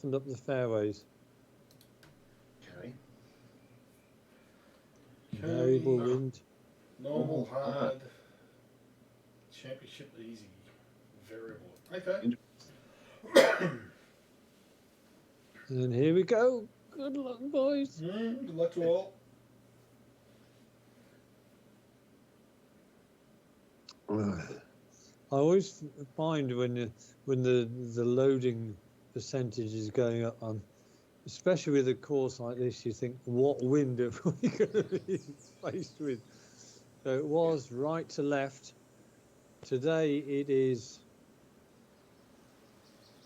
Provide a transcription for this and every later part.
softened up the fairways. Okay. Variable wind. Normal, hard. Championship easy. Variable. Okay. And here we go. Good luck, boys. Good luck to all. I always find when the loading percentage is going up, especially with a course like this, you think, what wind are we going to be faced with? So it was right to left. Today it is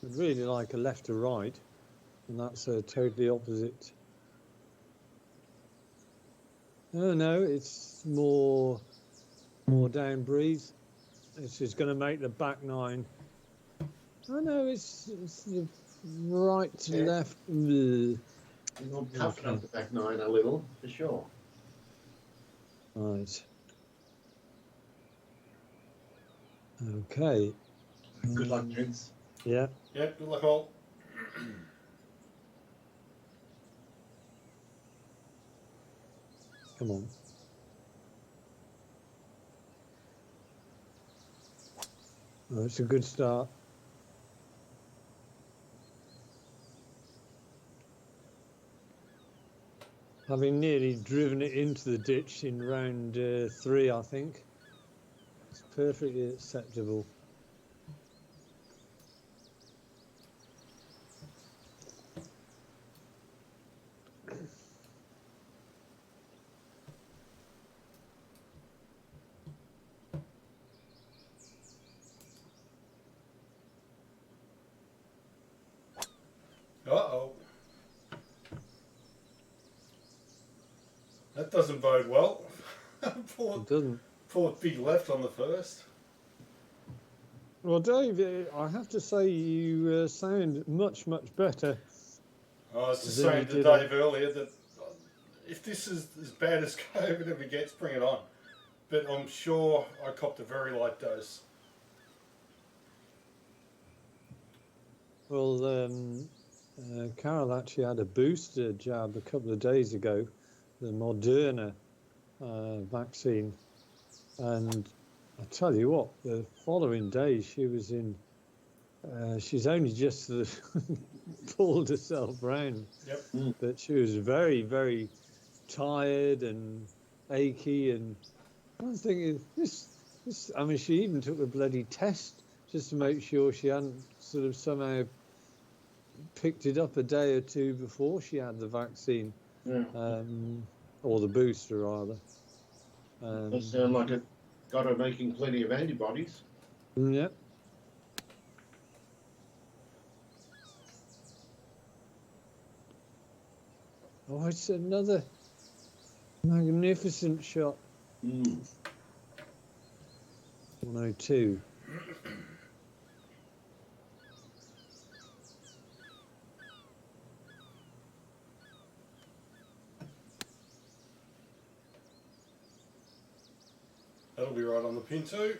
really like a left to right, and that's a totally opposite. Oh no, it's more down breeze. This is going to make the back nine. Oh no, it's the right to left. You'll toughen up the back nine a little, for sure. Right. Okay. Good luck, Prince. Yeah. Yep, good luck all. Come on. Oh, it's a good start. Having nearly driven it into the ditch in round 3, I think. It's perfectly acceptable. Uh-oh. That doesn't bode well. It doesn't. Pull big left on the first. Well, Dave, I have to say you sound much better. I was just saying to Dave earlier that if this is as bad as COVID ever gets, bring it on. But I'm sure I copped a very light dose. Well, Carol actually had a booster jab a couple of days ago, the Moderna vaccine, and I tell you what, the following day she was in. She's only just pulled herself round. Yep. But she was very tired and achy, and I was thinking, this. I mean, she even took a bloody test just to make sure she hadn't sort of somehow picked it up a day or two before she had the vaccine, or the booster rather. Does sound like it got her making plenty of antibodies. Yeah. Oh, it's another magnificent shot. 102. That'll be right on the pin too.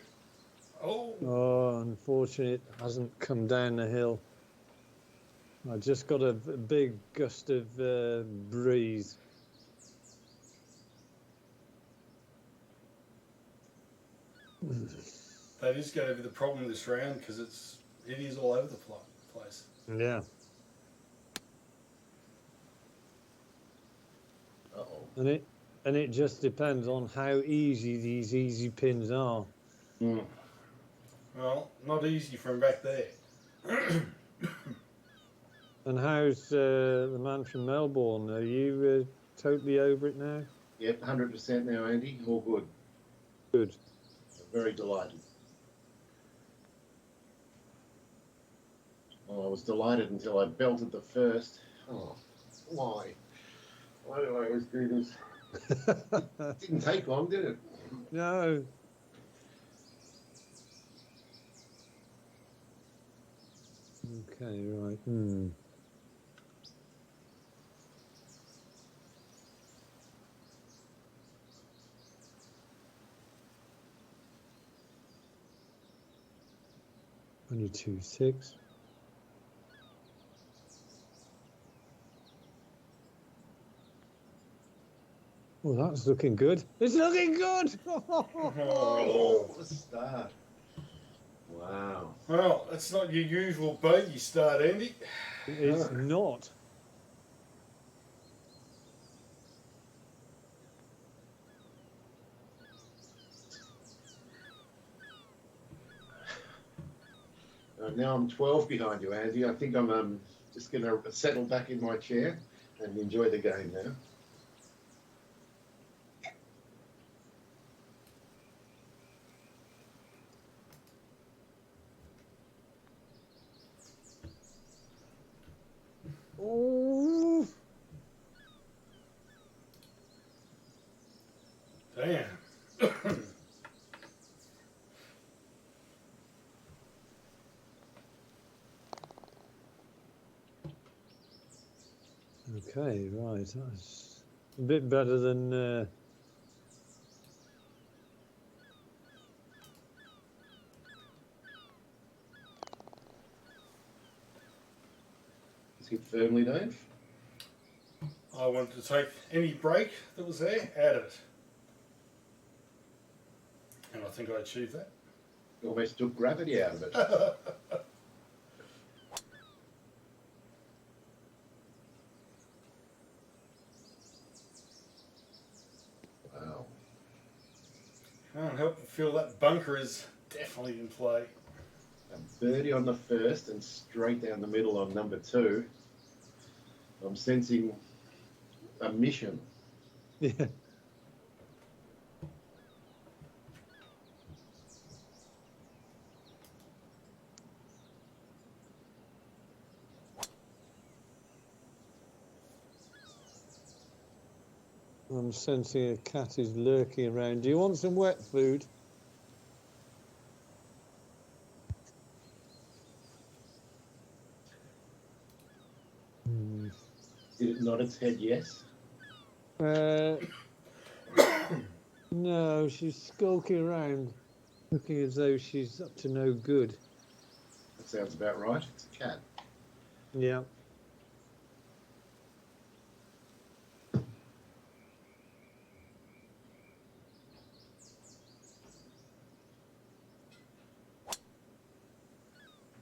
Oh, unfortunately, it hasn't come down the hill. I just got a big gust of breeze. That is going to be the problem this round because it is all over the place. Yeah. Uh-oh. And it just depends on how easy these easy pins are. Well, not easy from back there. And how's the man from Melbourne? Are you totally over it now? Yep, 100% now, Andy. All good. Good. I'm very delighted. Well, I was delighted until I belted the first. Oh, why? Why do I always do this? It didn't take long, did it? No. Okay, right. Only 2-6. Well, that's looking good. It's looking good. Oh, what a start. Wow. Well, it's not your usual bogey start, Andy. It's not. Now I'm 12 behind you, Andy. I think I'm just going to settle back in my chair and enjoy the game now. Oh. Damn. Okay, right. That's a bit better than. Is it firmly, Dave? I wanted to take any break that was there out of it. And I think I achieved that. You almost took gravity out of it. Wow. Can't help but feel that bunker is definitely in play. A birdie on the first and straight down the middle on number 2. I'm sensing a mission. Yeah. I'm sensing a cat is lurking around. Do you want some wet food? Did it nod its head yes? No, she's skulking around, looking as though she's up to no good. That sounds about right. It's a cat. Yeah.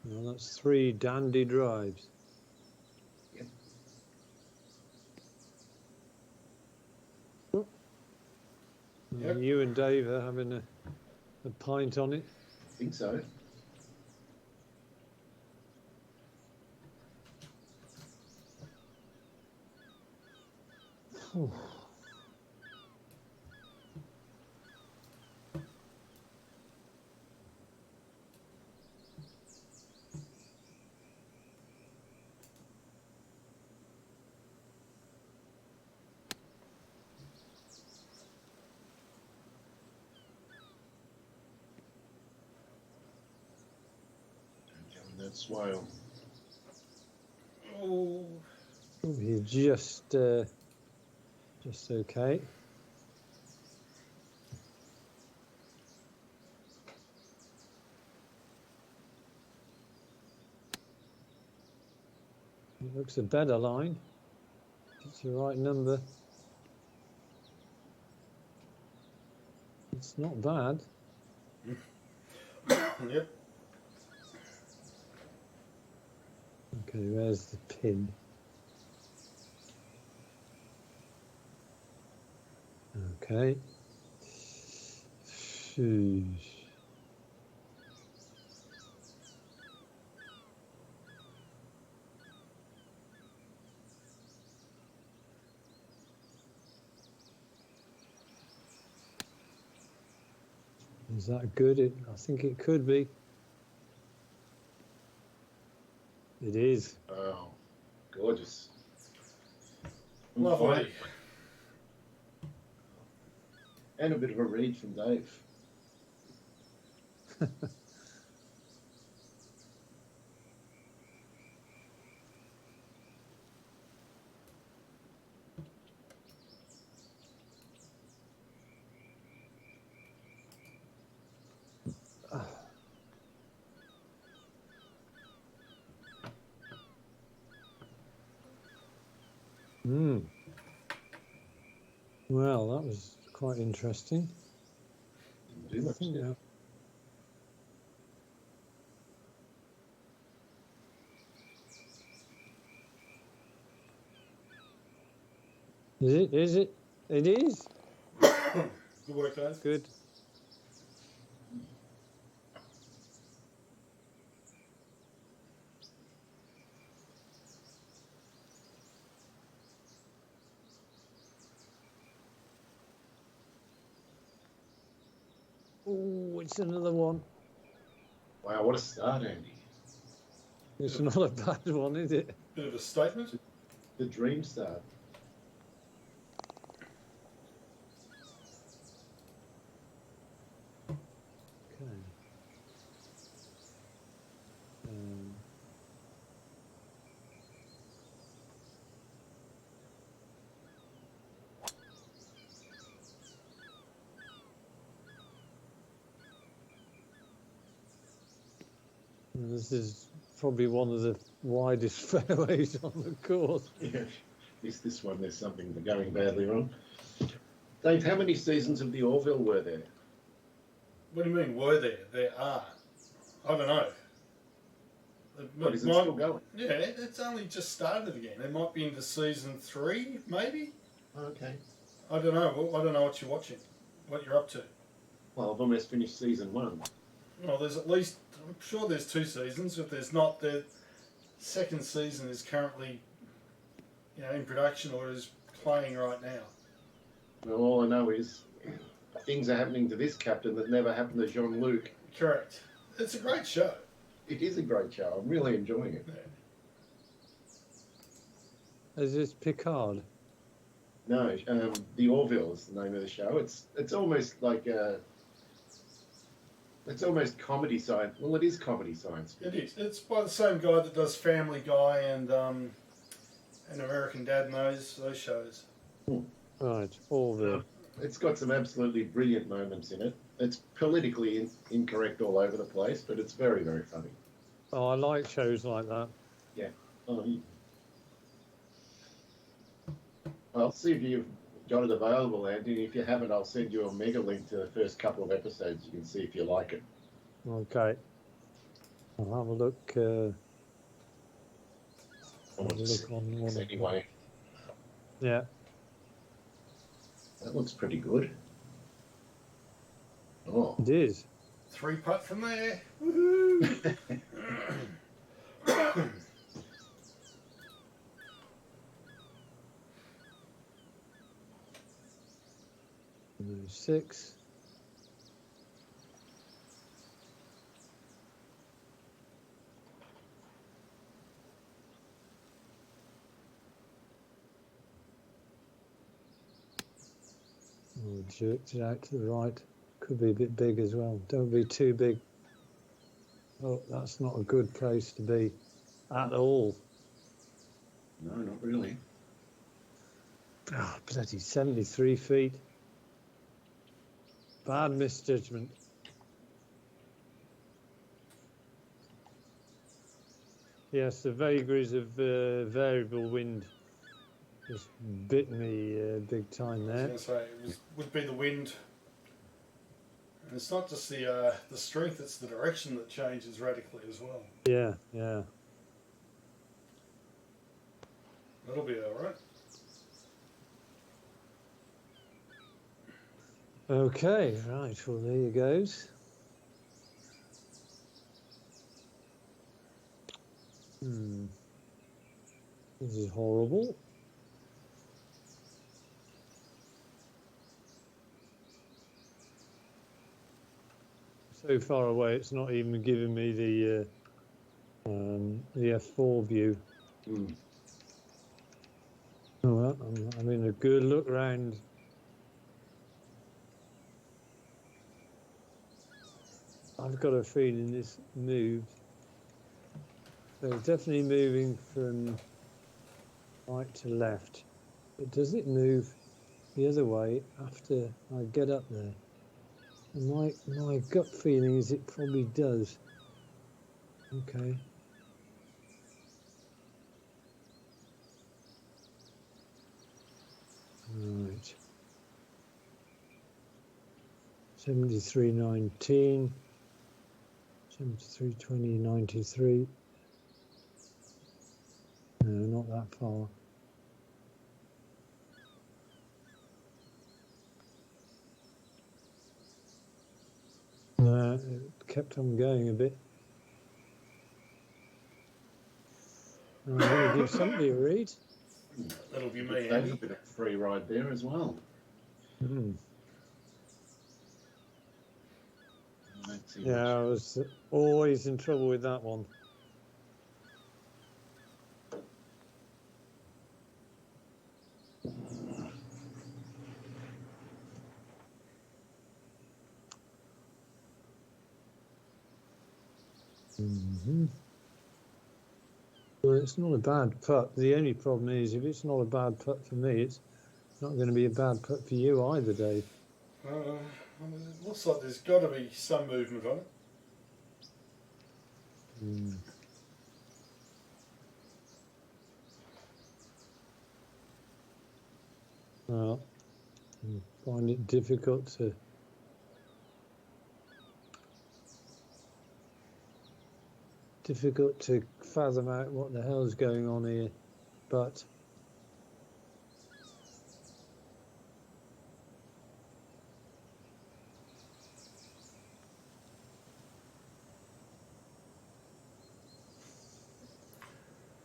Well, that's 3 dandy drives. Yep. Yep. You and Dave are having a pint on it. I think so. Oh. Don't go in that swale. Oh. You're just okay. It looks a better line. It's the right number. It's not bad. Yep. Okay, where's the pin? Okay. Phew. Is that good? I think it could be. It is. Oh, gorgeous. Lovely. And a bit of a read from Dave. Hmm. Well, that was quite interesting. Didn't do much. did it? Yeah. Is it? Is it? It is. Good work, guys. Good. Oh, it's another one. Wow, what a start, Andy. It's not a bad one, is it? Bit of a statement. The dream start. Okay. Um, this is probably one of the widest fairways on the course. Yeah. This one, there's something going badly wrong. Dave, how many seasons of the Orville were there? What do you mean, were there? There are. I don't know. What, is it Might- still going? Yeah, it's only just started again. It might be into season 3, maybe. Okay. I don't know. I don't know what you're watching, what you're up to. Well, I've almost finished season 1. Well, there's at least, I'm sure there's 2 seasons. If there's not, the second season is currently, in production or is playing right now. Well, all I know is things are happening to this captain that never happened to Jean-Luc. Correct. It's a great show. It is a great show. I'm really enjoying it. Yeah. Is this Picard? No, the Orville is the name of the show. It's almost like it's almost comedy science. Well, it is comedy science. It is. It's by the same guy that does Family Guy and American Dad and those shows. Right, Orville. It's got some absolutely brilliant moments in it. It's politically incorrect all over the place, but it's very, very funny. Oh, I like shows like that. I'll see if you've got it available, Andy. And if you haven't, I'll send you a mega link to the first couple of episodes. You can see if you like it. Okay. I'll have a look. I Have want a to look see on one. this anyway. Yeah. That looks pretty good. Oh. It is. 3-putt from there. Woohoo! Number 6. Oh, jerked it out to the right. Could be a bit big as well. Don't be too big. Oh, that's not a good place to be at all. No, not really. Oh, bloody 73 feet. Bad misjudgment. Yes, the vagaries of variable wind just bit me big time I there. was going to say, would be the wind. And it's not just the strength, it's the direction that changes radically as well. Yeah, yeah. That'll be alright. Okay, right, well, there you goes. This is horrible. So far away, it's not even giving me the F4 view. Mm. Oh, well, I'm in a good look round. I've got a feeling this moved. So it's definitely moving from right to left. But does it move the other way after I get up there? And my gut feeling is it probably does. Okay. Right. 73.19, 73.20, 93. No, not that far. No, it kept on going a bit. I'm going to give somebody a read. That'll be me, There's Andy. a bit of free ride there as well. Let's see Yeah, I was always in trouble with that one. Well, it's not a bad putt. The only problem is, if it's not a bad putt for me, it's not going to be a bad putt for you either, Dave. It looks like there's got to be some movement on it. Well, I find it difficult to fathom out what the hell's going on here, but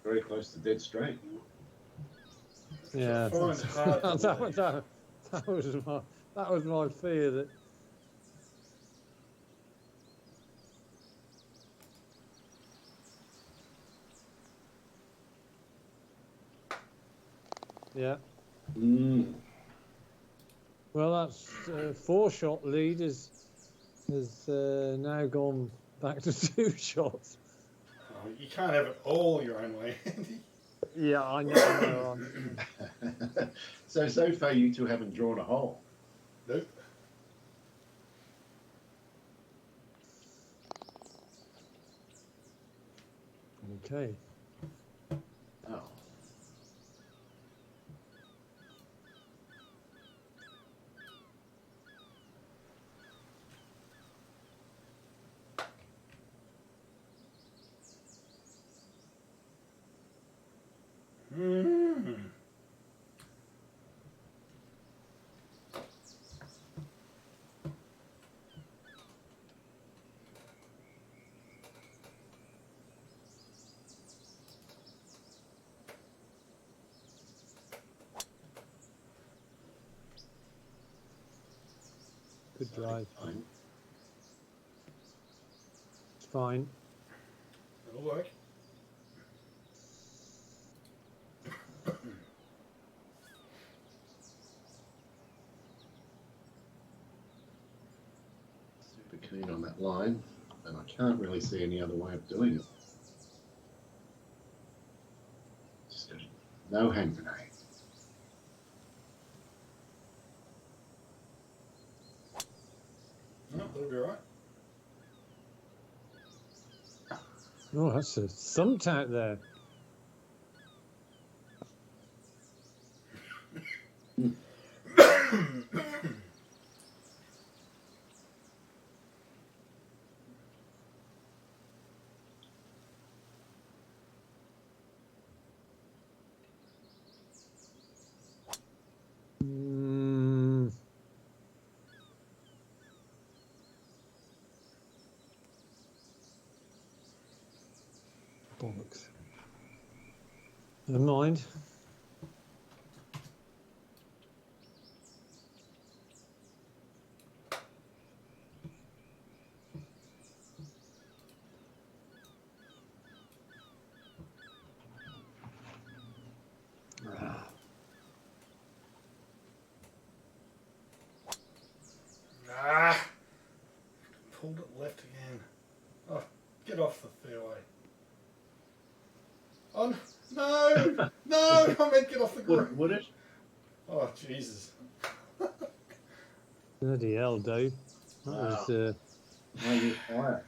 very close to dead straight. yeah, I find hard to believe. that was my fear that. Yeah. Well, that's 4-shot lead has now gone back to 2 shots. Oh, you can't have it all your own way, Andy. Yeah, I know. So far you two haven't drawn a hole. Nope. Okay. Oh. Good drive. Fine. It's fine. It'll work. Super keen on that line, and I can't really see any other way of doing it. Just no hand grenade. No, that'll be all right. Oh, that's a thumbtack there. Bollocks. Never mind. Pulled it left again. Oh, get off the fairway. Oh, no! No! I meant get off the green. Would it? Oh, Jesus. Bloody hell, Dave. That was, Maybe fire.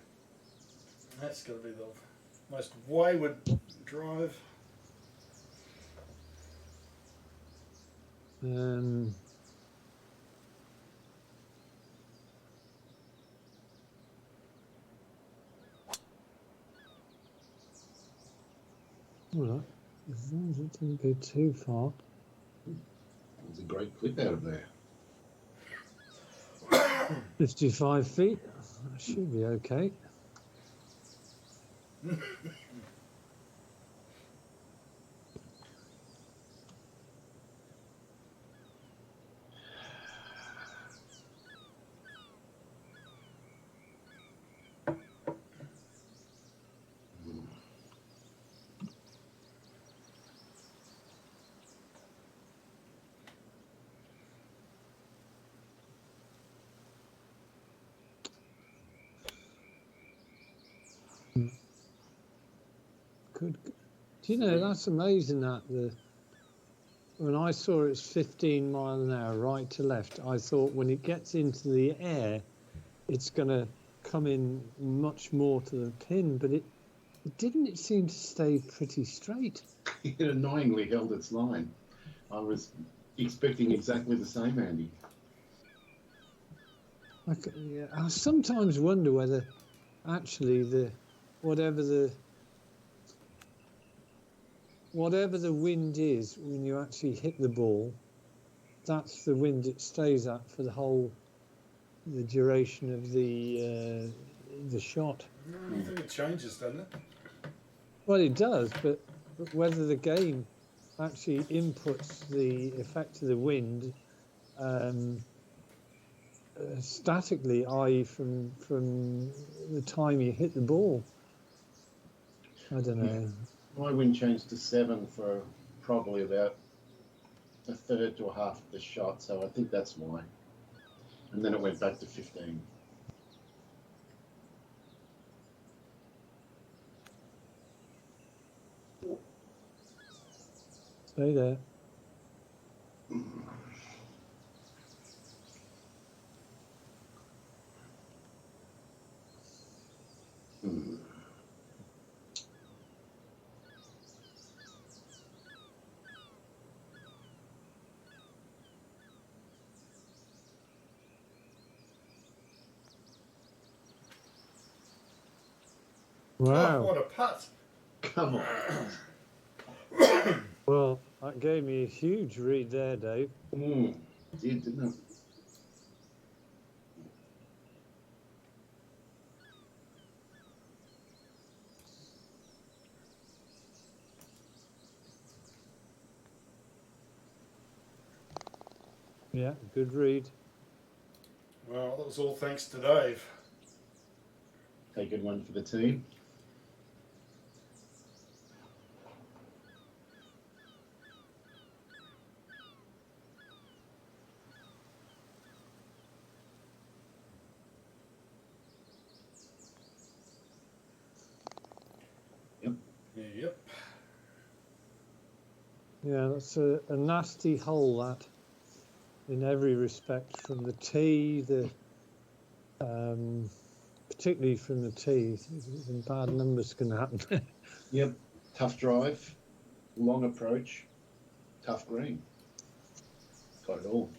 That's got to be the most wayward drive. right. As long as it didn't go too far. That was a great clip out of there. 55 feet. That should be okay. Good. Do you know, that's amazing that when I saw it's 15 mile an hour right to left, I thought when it gets into the air, it's going to come in much more to the pin, but it didn't. It seemed to stay pretty straight. It annoyingly held its line. I was expecting exactly the same, Andy. Yeah, I sometimes wonder whether actually whatever the wind is when you actually hit the ball, that's the wind it stays at for the duration of the shot. I think it changes, doesn't it? Well, it does, but whether the game actually inputs the effect of the wind statically, i.e., from the time you hit the ball, I don't know. My wind changed to 7 for probably about a third to a half of the shot, so I think that's why. And then it went back to 15. Stay there. Wow. Oh, what a putt. Come on. Well, that gave me a huge read there, Dave. It did, didn't it? Yeah, good read. Well, that was all thanks to Dave. Take a good one for the team. Yep. Yeah, that's a nasty hole, that, in every respect, from the tee, particularly from the tee. Some bad numbers can happen. Yep. Tough drive, long approach, tough green. Got it all.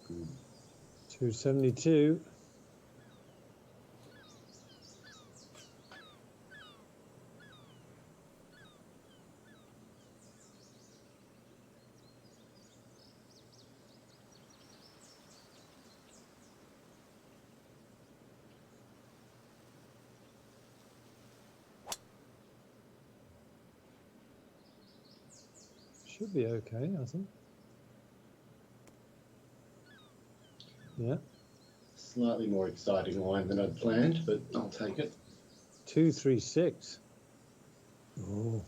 Good. 272. Should be okay, I think. Yeah. Slightly more exciting line than I'd planned, but I'll take it. 236. Oh.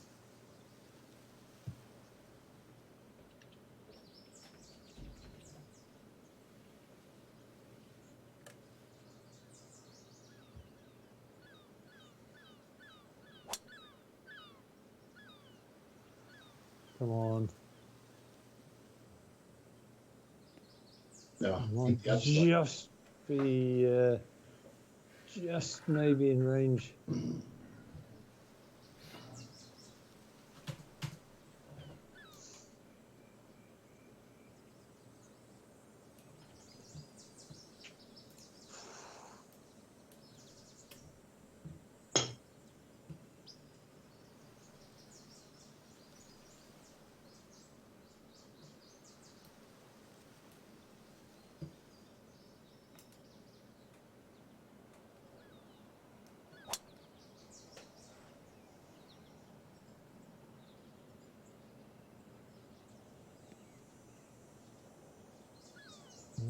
Come on. No, Might that's just be just maybe in range.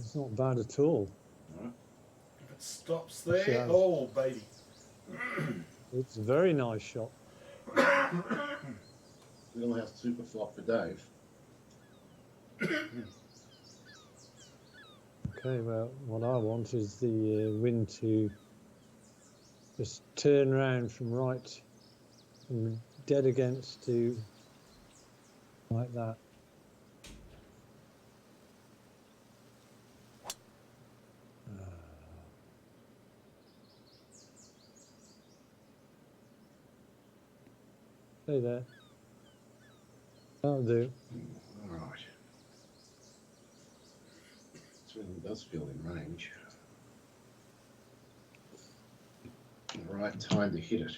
It's not bad at all. If it stops there, Yeah. oh baby. It's a very nice shot. Wheelhouse super flop for Dave. Okay, well, what I want is the wind to just turn around from right, from dead against to like that. Stay there. That'll do. All right. This really does feel in range. The right time to hit it.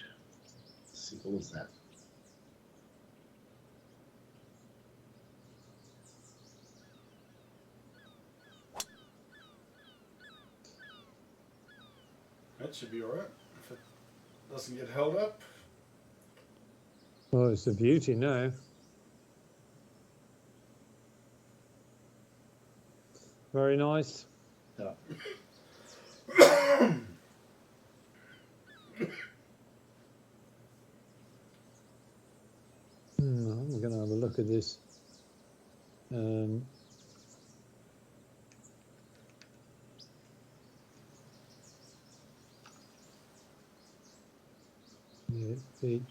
Simple as that. That should be alright. If it doesn't get held up. Well, it's a beauty now. Very nice. Yeah. I'm going to have a look at this. Yeah, feet.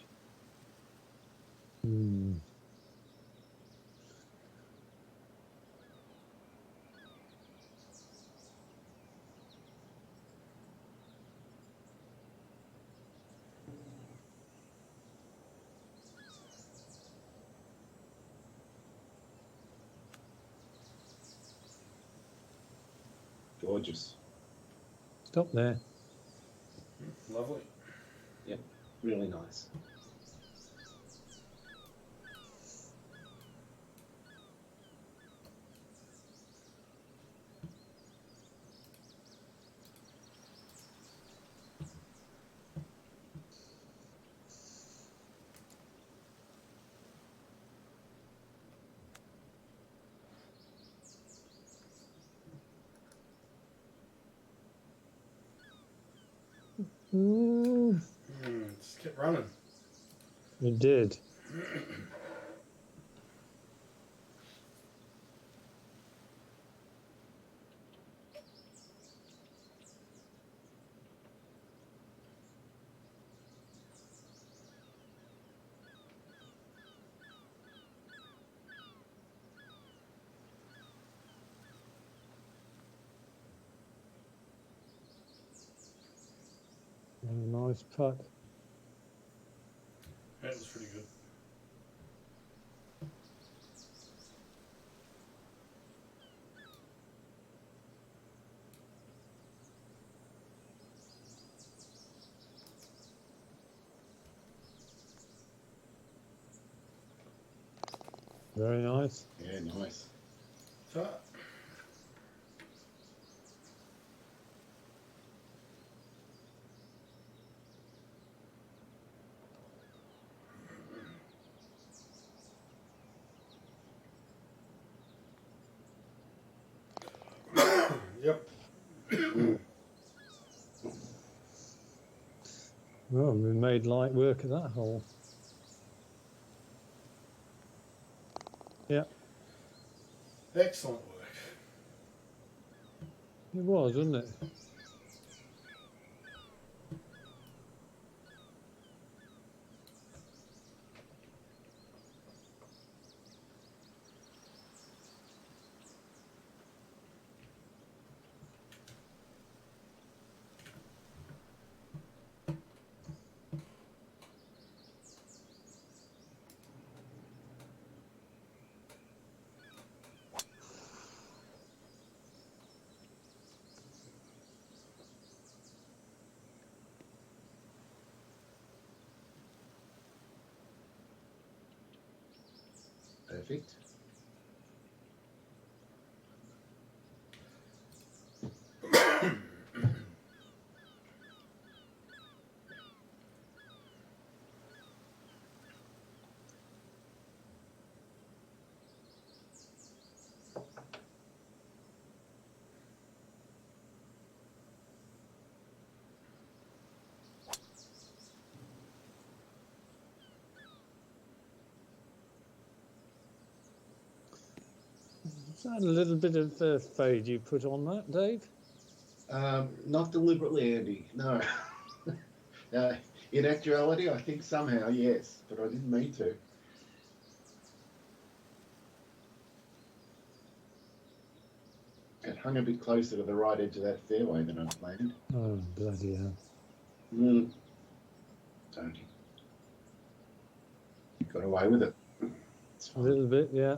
Gorgeous. Stop there. Lovely. Yep. Really nice. Just kept running. You did. A nice putt. That was pretty good. Very nice. Yeah, nice. So, yep. Well, we made light work of that hole. Yeah, Excellent work. it was, wasn't it? perfect. Is that a little bit of fade you put on that, Dave? Not deliberately, Andy. No. In actuality, I think somehow yes, but I didn't mean to. It hung a bit closer to the right edge of that fairway than I'd planned. Oh, bloody hell. Don't you? You got away with it. It's A fine. little bit, yeah.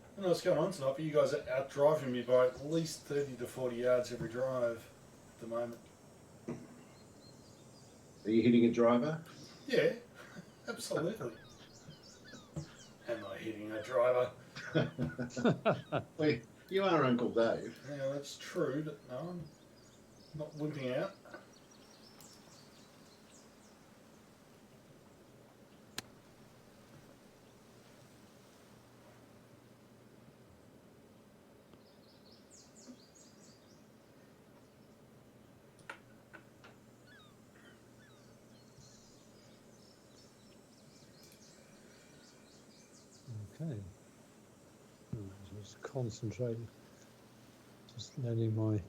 I don't know what's going on tonight, but you guys are out driving me by at least 30 to 40 yards every drive at the moment. Are you hitting a driver? Yeah, absolutely. Am I hitting a driver? Well, you are Uncle Dave. Yeah, that's true, but no, I'm not wimping out. Okay. Just concentrate. Just letting my.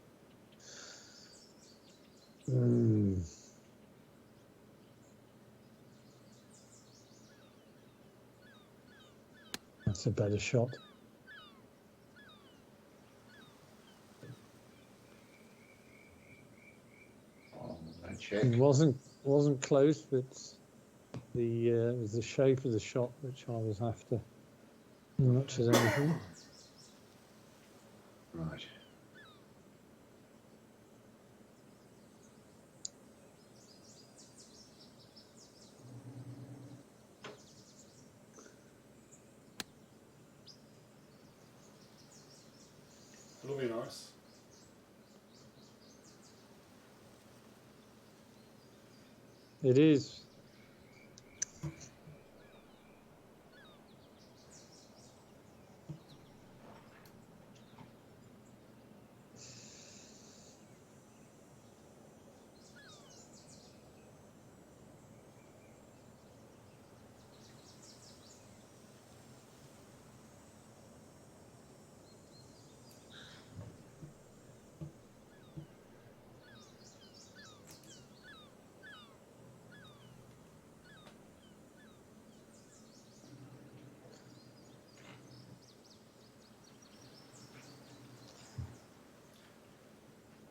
That's a better shot. Oh, no check. It wasn't close, but it was the shape of the shot which I was after as much as anything. Right. It'll be nice. It is.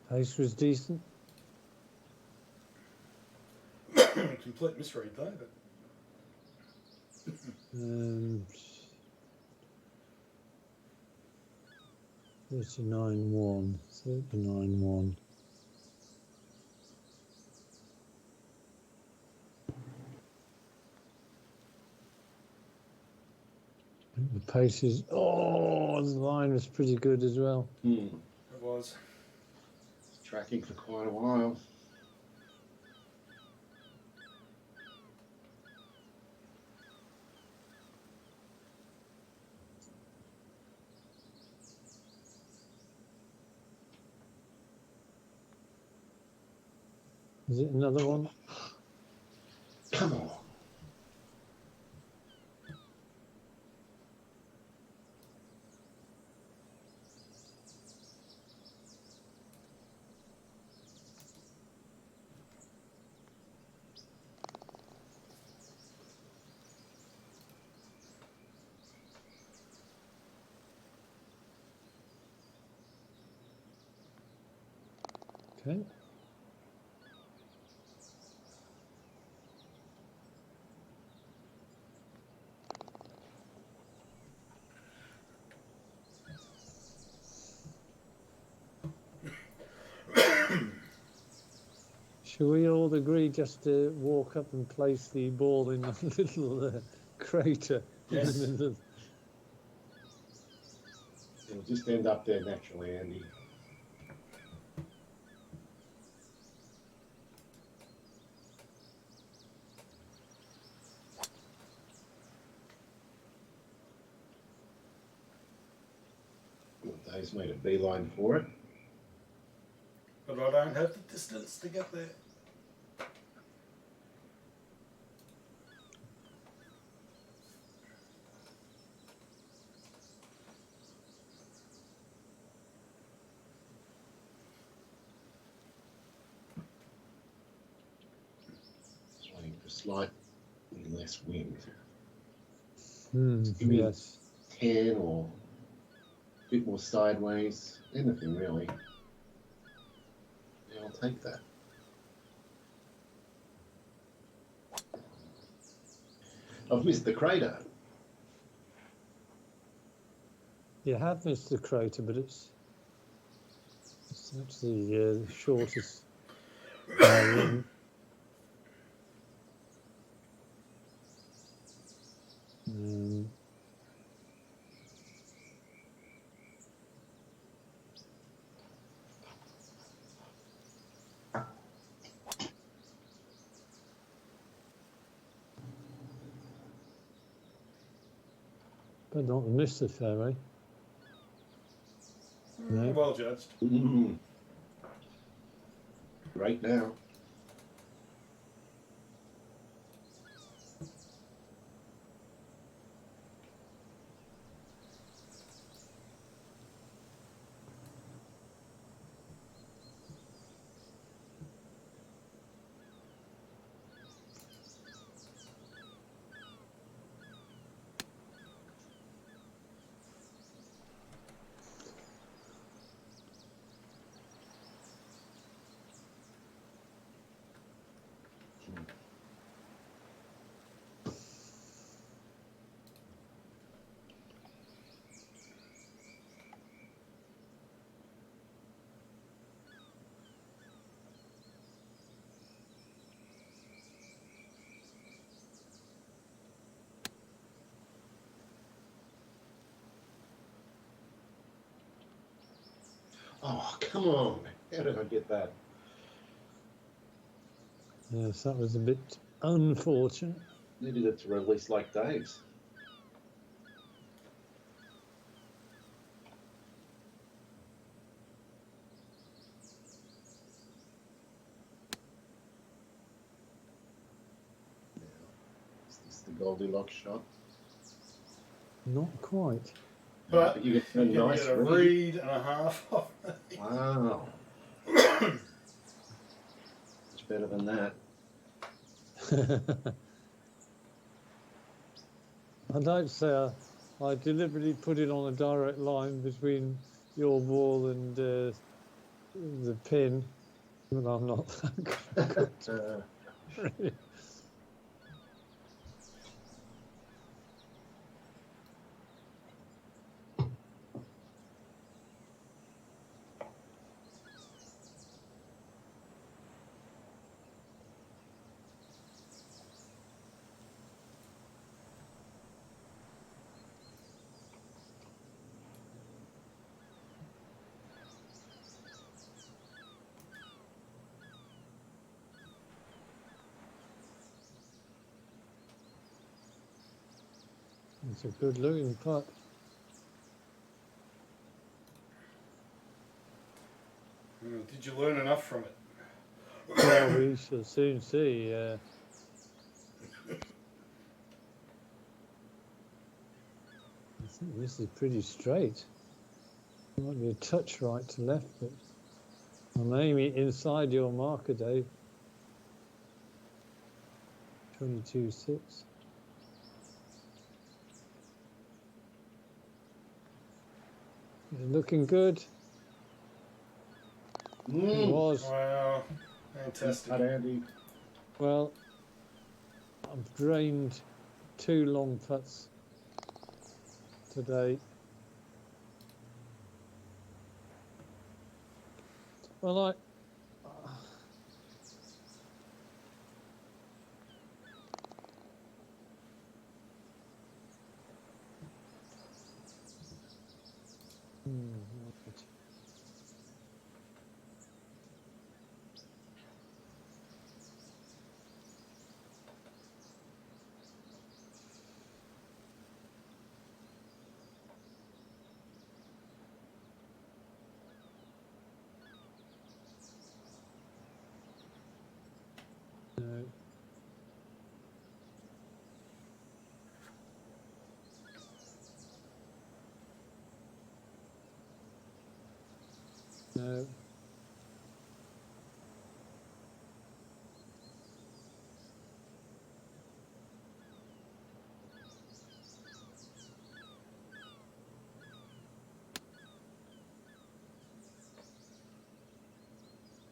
Pace was decent. Complete misread though, but 39-1, 39-1. The pace is, the line was pretty good as well. it was. Tracking for quite a while. Is it another one? Come on. Okay. Shall we all agree just to walk up and place the ball in a little crater Yes. in the middle of. It'll just end up there naturally, Andy. Dave's made a beeline for it. But I don't have the distance to get there. Just waiting for slightly less wind. Hmm, yes. 10 or a bit more sideways, anything really. Yeah, I'll take that. I've missed the crater. You have missed the crater, but it's actually the shortest. One. But not miss the fairway. No. Well judged. Right now. Oh, come on. How did I get that? Yes, that was a bit unfortunate. Needed it to release like Dave's. Is this the Goldilocks shot? Not quite. But you you get a nice get a read. read and a half off me. Wow. Much better than that. I'd like to say I deliberately put it on a direct line between your wall and the pin, but I'm not that good. It's a good looking putt. Did you learn enough from it? Well, we shall soon see. I think this is pretty straight. Might be a touch right to left, but I'm aiming inside your marker, Dave. 22.6. Looking good. It was. Wow, fantastic. Cut, Andy. Well, I've drained 2 long putts today. Well, No.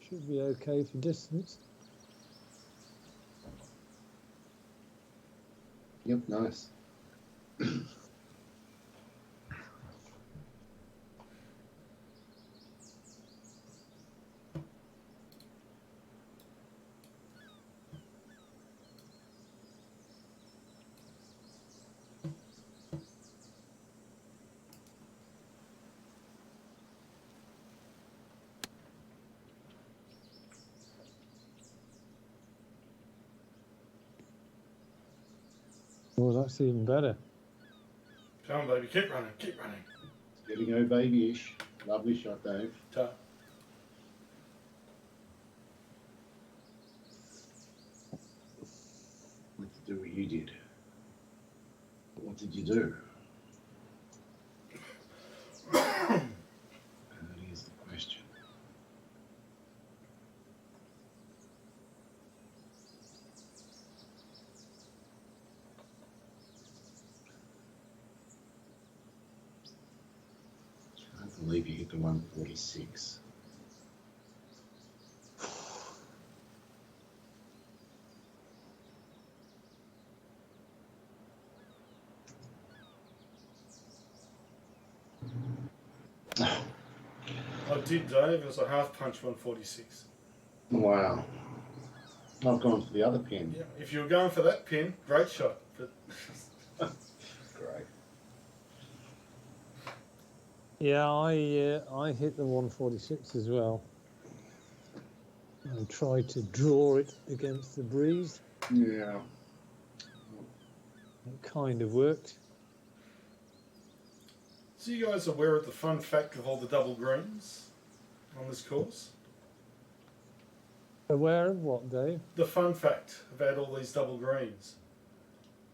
Should be okay for distance. Yep, nice. Oh, that's even better. Come on, baby, keep running, keep running. Getting O baby-ish. Lovely shot, Dave. Ta. What to do what you did? What did you do? That is the question. Can't believe you hit the 146. I did, Dave. It was a half punch 146. Wow. I've gone for the other pin. Yeah, if you were going for that pin, great shot. But Great. Yeah, I hit the 146 as well. I tried to draw it against the breeze. Yeah. It kind of worked. so you guys aware of the fun fact of all the double greens on this course? Aware of what, Dave? The fun fact about all these double greens.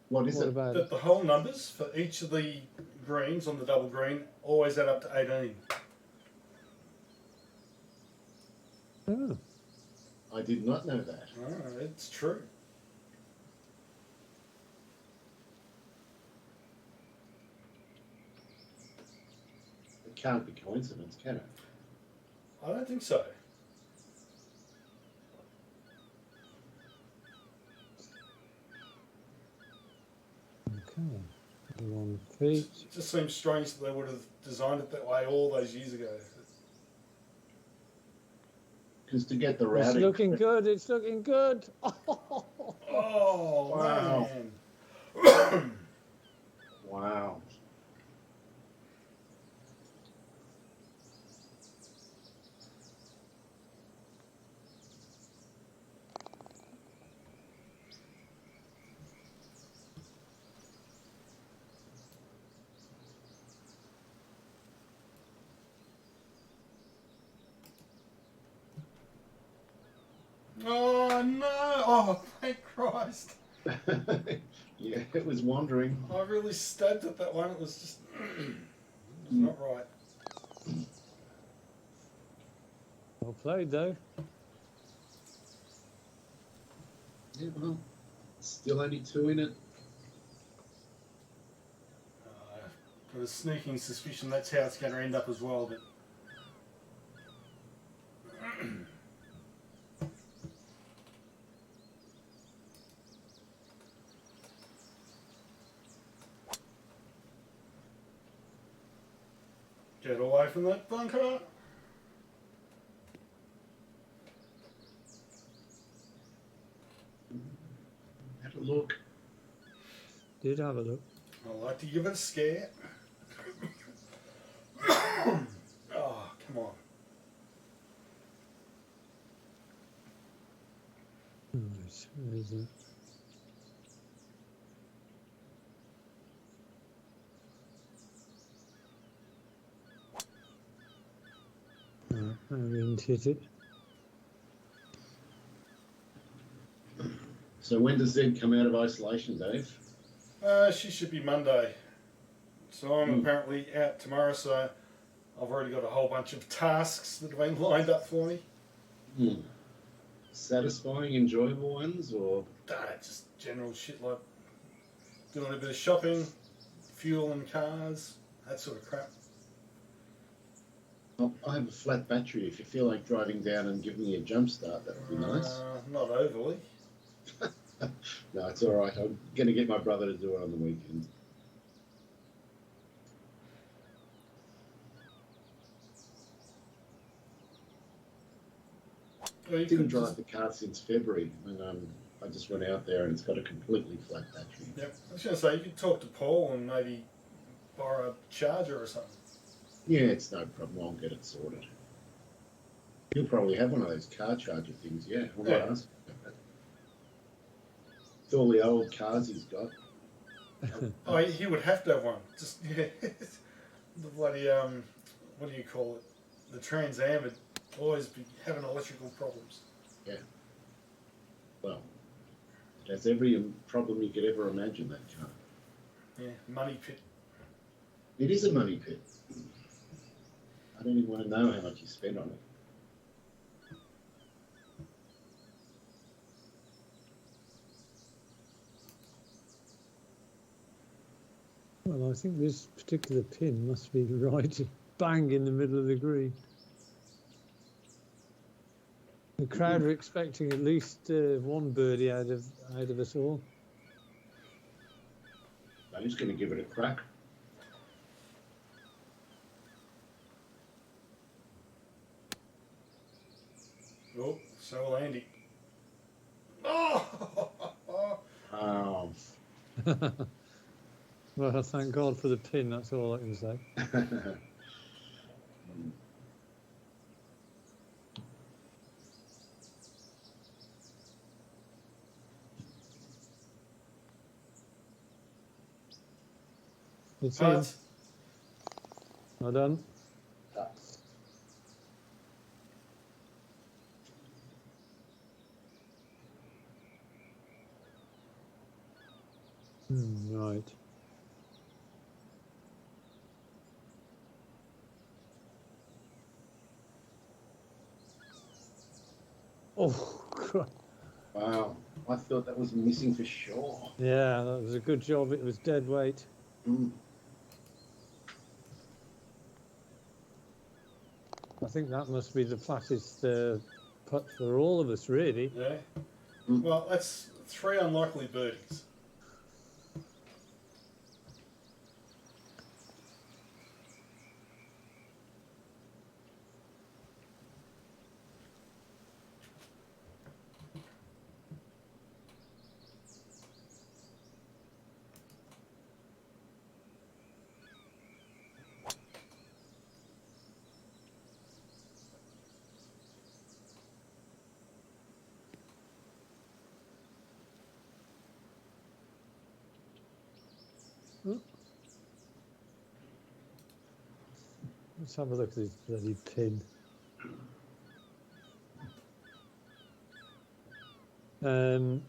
What is What it? about That it? the whole numbers for each of the greens on the double green always add up to 18. Oh, I did not know that. Oh, it's true. It can't be coincidence, can it? I don't think so. okay. 1 feet. It just seems strange that they would have designed it that way all those years ago. Because to get the It's routing. looking good. It's looking good. Oh, Wow. man. Wow. Oh, no. Oh, thank Christ. Yeah, it was wandering. I really stabbed at that one. It was just it was not right. Well played, though. Yeah, well, still only 2 in it. Got a sneaking suspicion that's how it's going to end up as well. But get away from that bunker. Have a look. Did have a look. I like to give it a scare. Oh, come on. Right, where is it? I didn't hit it. So when does Zed come out of isolation, Dave? She should be Monday. So I'm apparently out tomorrow, so I've already got a whole bunch of tasks that have been lined up for me. Satisfying, enjoyable ones, or Just general shit like doing a bit of shopping, fuel and cars, that sort of crap. oh, I have a flat battery. If you feel like driving down and giving me a jump start, that would be nice. Not overly. No, it's all right. I'm going to get my brother to do it on the weekend. Well, you Didn't could drive just, the car since February, and I just went out there and it's got a completely flat battery. yep. I was going to say, you could talk to Paul and maybe borrow a charger or something. Yeah, it's no problem. I'll get it sorted. He'll probably have one of those car charger things. Yeah, I might Yeah. ask him about that. With all the old cars he's got. Oh, he would have to have one. Just yeah, the bloody what do you call it? The Trans Am would always be having electrical problems. Well, it has every problem you could ever imagine, that car. Yeah, money pit. It is a money pit. I don't even want to know how much you spend on it. Well, I think this particular pin must be right bang in the middle of the green. The crowd are expecting at least one birdie out of us all. I'm just going to give it a crack. Oh, so will Andy. Oh! Well, thank God for the pin, that's all I can say. It's in. But Well done. Right. Oh, God. Wow, I thought that was missing for sure. Yeah, that was a good job. It was dead weight. I think that must be the flattest putt for all of us, really. yeah. Well, that's 3 unlikely birdies. Let's have a look at this bloody pin. A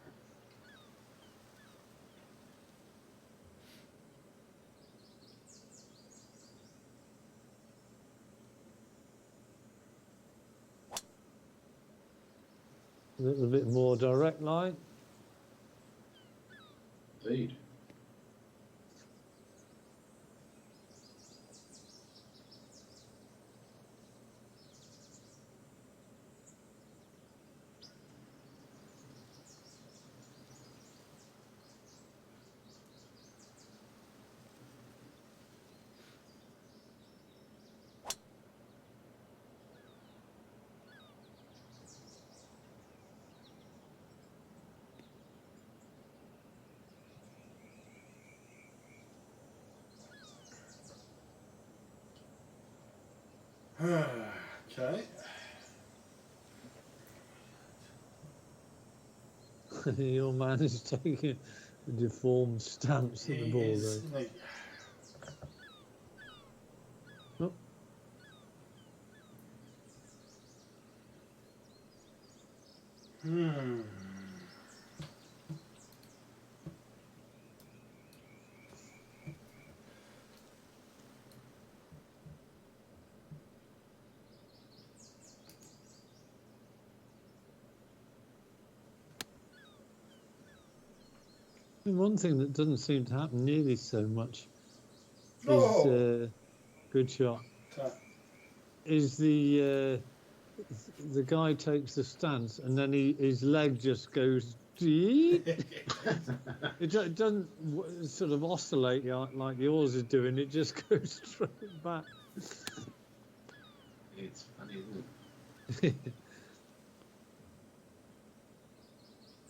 little bit more direct line. Indeed. Okay. Your man is taking a deformed stance at the ball, though. Oh. And one thing that doesn't seem to happen nearly so much Oh, is good shot. Is the guy takes the stance and then his leg just goes deep. It doesn't sort of oscillate like yours is doing. It just goes straight back. It's funny, isn't it?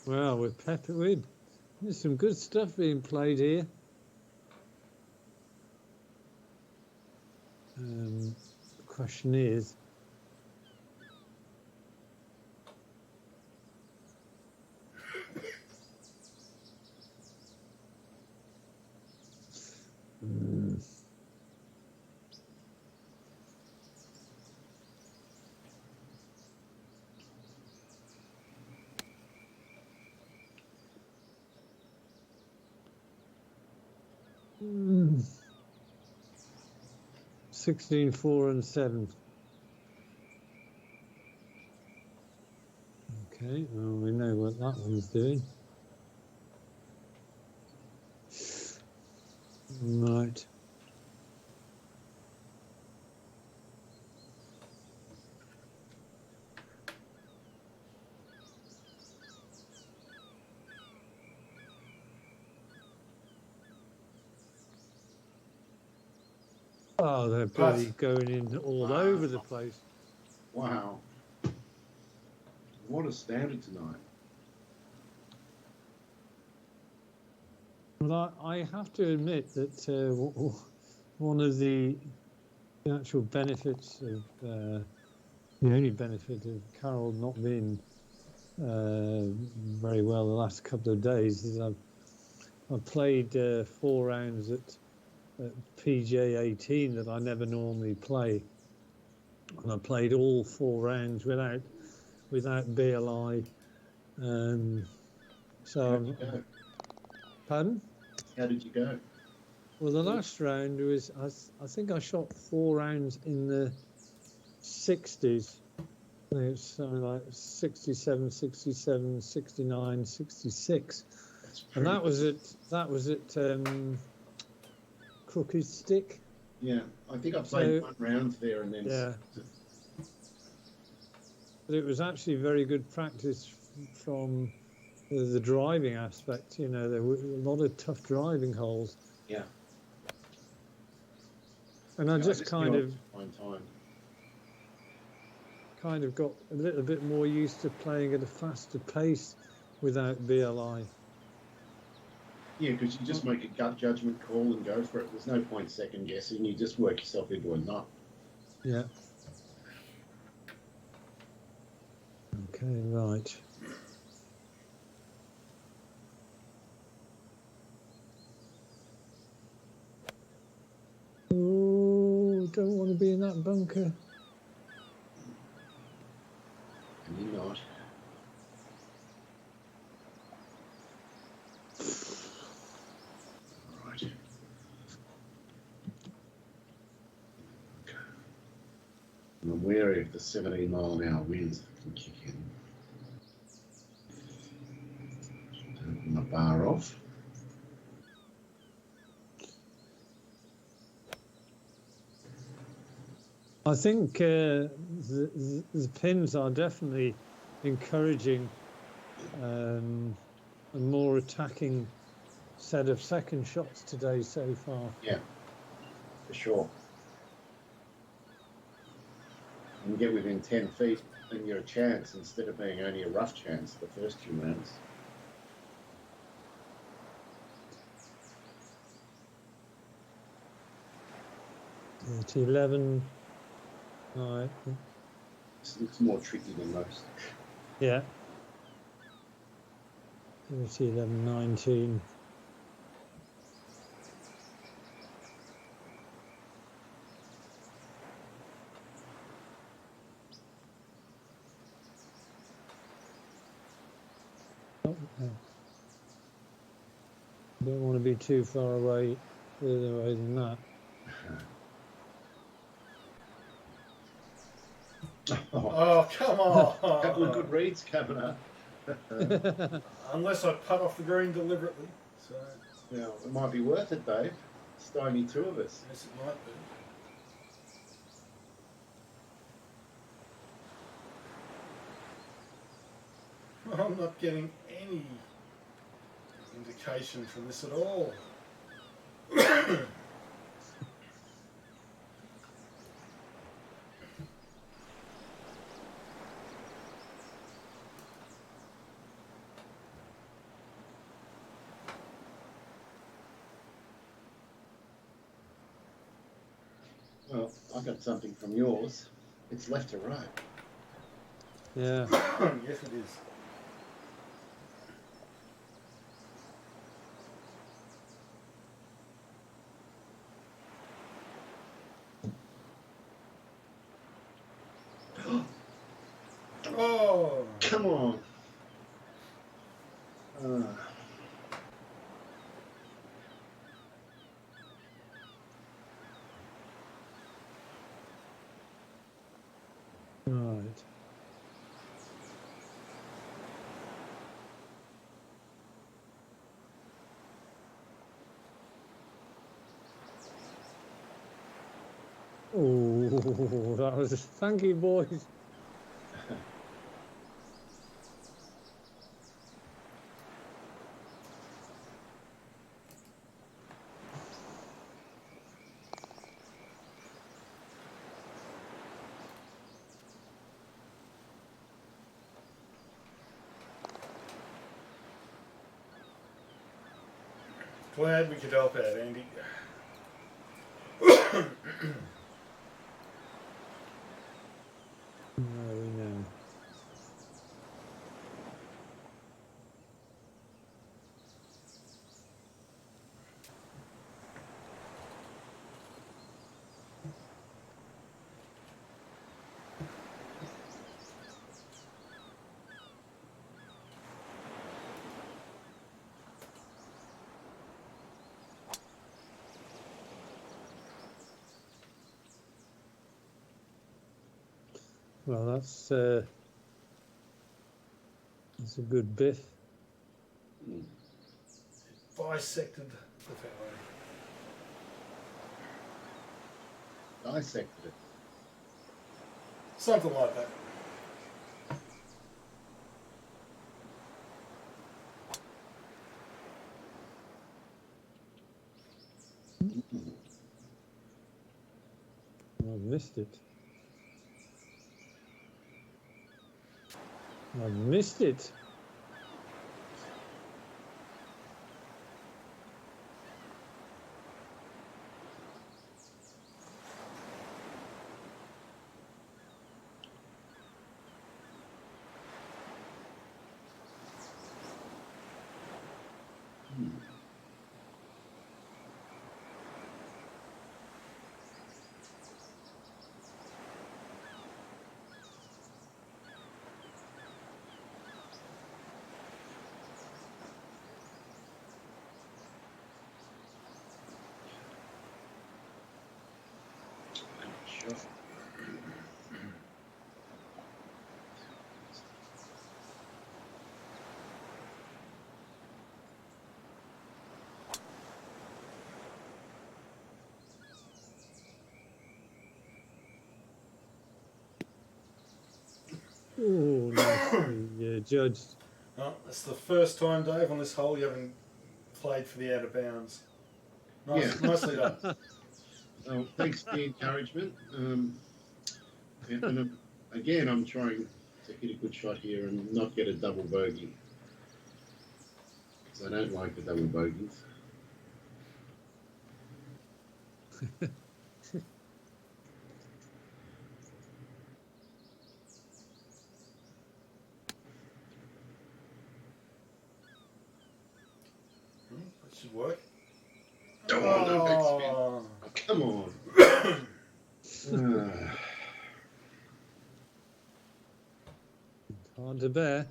Well, we're peppered. There's some good stuff being played here. The question is, mm, 16, 4 and 7. Okay, well, we know what that one's doing. Right. Oh, they're bloody going in all over the place. Wow. What a standard tonight. Well, I have to admit that one of the actual benefits of the only benefit of Carol not being very well the last couple of days is I've played 4 rounds at PJ 18 that I never normally play, and I played all 4 rounds without BLI. So, pardon? How did you go? Well, the last round was I think I shot 4 rounds in the 60s. I think it's something like 67, 67, 69, 66, and that was at Crooked Stick. Yeah, I think I played 1 round there and then. Yeah. But it was actually very good practice from the driving aspect. You know, there were a lot of tough driving holes. Yeah. And I just kind of got a little bit more used to playing at a faster pace without BLI. Yeah, because you just make a gut judgment call and go for it. There's no point second guessing. You just work yourself into a knot. Yeah. Okay, right. Oh, don't want to be in that bunker. And you're not. All right. And I'm wary of the 17-mile-an-hour winds that can kick in. Turn my bar off. I think the pins are definitely encouraging a more attacking set of second shots today so far. Yeah, for sure. You can get within 10 feet and you're a chance instead of being only a rough chance the first 2 rounds. It's 11. All right. This looks more tricky than most. Yeah. 30, 11, 19. Oh, no. Don't want to be too far away, further away than that. Oh, come on. A couple of good reads, Kavanagh. Unless I putt off the green deliberately. So, Now, it might be worth it, Dave. It's only two of us. yes, it might be. I'm not getting any indication from this at all. Well, I got something from yours. It's left to right. Yeah. Yes, it is. Oh, Come on. Right. Oh, that was thank you, boys. glad we could help out, Andy. No, we know. Well, that's a good bit. Bisected the fairway. Dissected it. Something like that. I missed it. I missed it. Sure. Oh, nicely judged. Oh, that's the first time, Dave, on this hole you haven't played for the out of bounds. Nice, Yeah. Nicely done. Well, thanks for the encouragement. And again, I'm trying to hit a good shot here and not get a double bogey. Because I don't like the double bogeys. That should work. Oh, no backspin. Oh. Oh, come on. Hard to bear.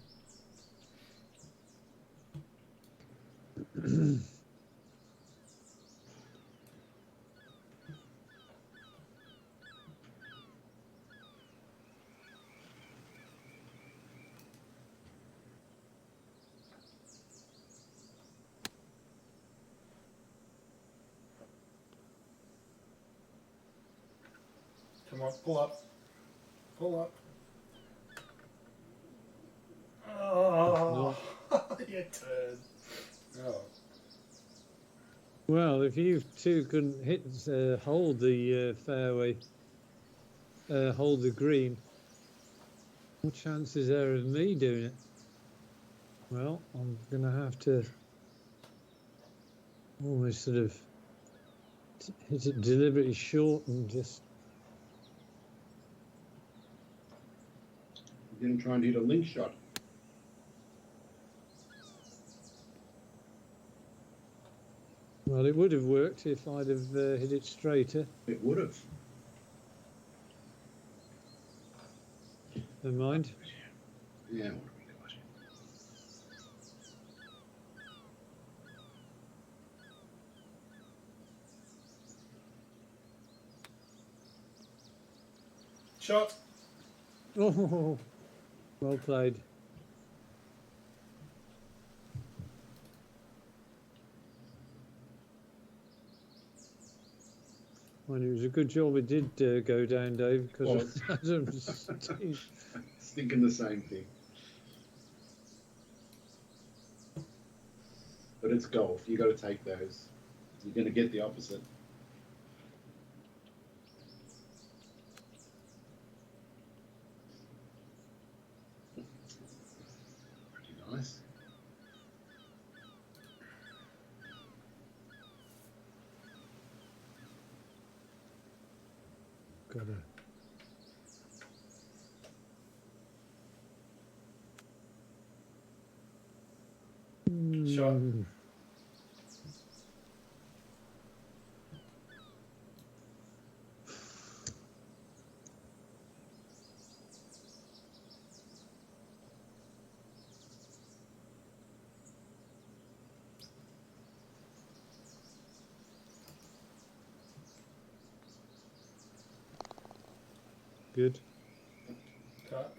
Come on, pull up. Pull up. Oh, you turd. Oh. Well, if you two couldn't hold the fairway, hold the green, what chance is there of me doing it? Well, I'm going to have to almost sort of hit it deliberately short and just... You're going to try and hit a link shot. Well, it would have worked if I'd have hit it straighter. It would have. Never mind. Yeah, what have we got? Shot. Oh, well played. Well, it was a good job it did go down, Dave, because Adam's team. I was thinking the same thing. But it's golf. You got to take those. You're going to get the opposite. Pretty nice. Got to. Shot. Good. Cut.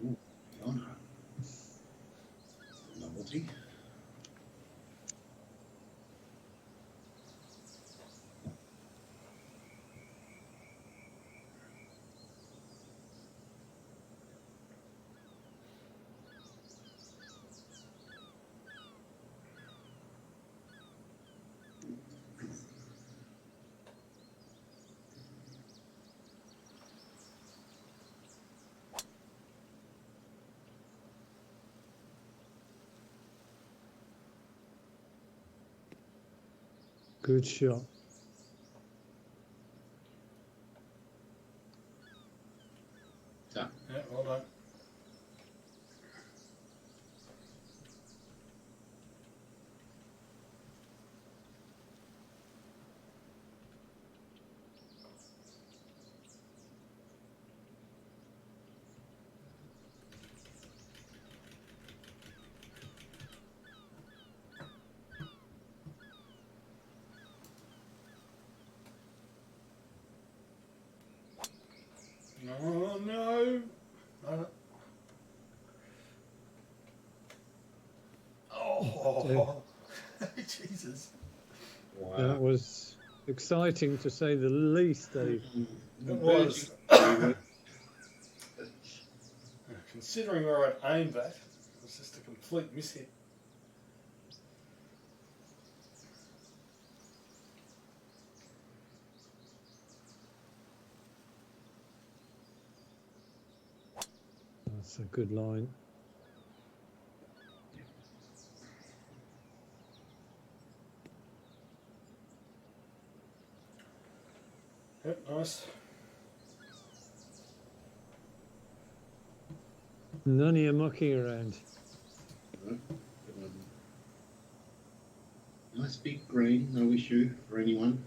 Ooh, Fiona. Novelty. Good shot. So, Yeah, well done. Oh no! Oh, Jesus! wow. That was exciting to say the least, Dave. The It was. Virgin- Considering where I'd aimed that, it was just a complete mishit. That's a good line. Yep, nice. None of you mucking around. Nice big green, no issue for anyone.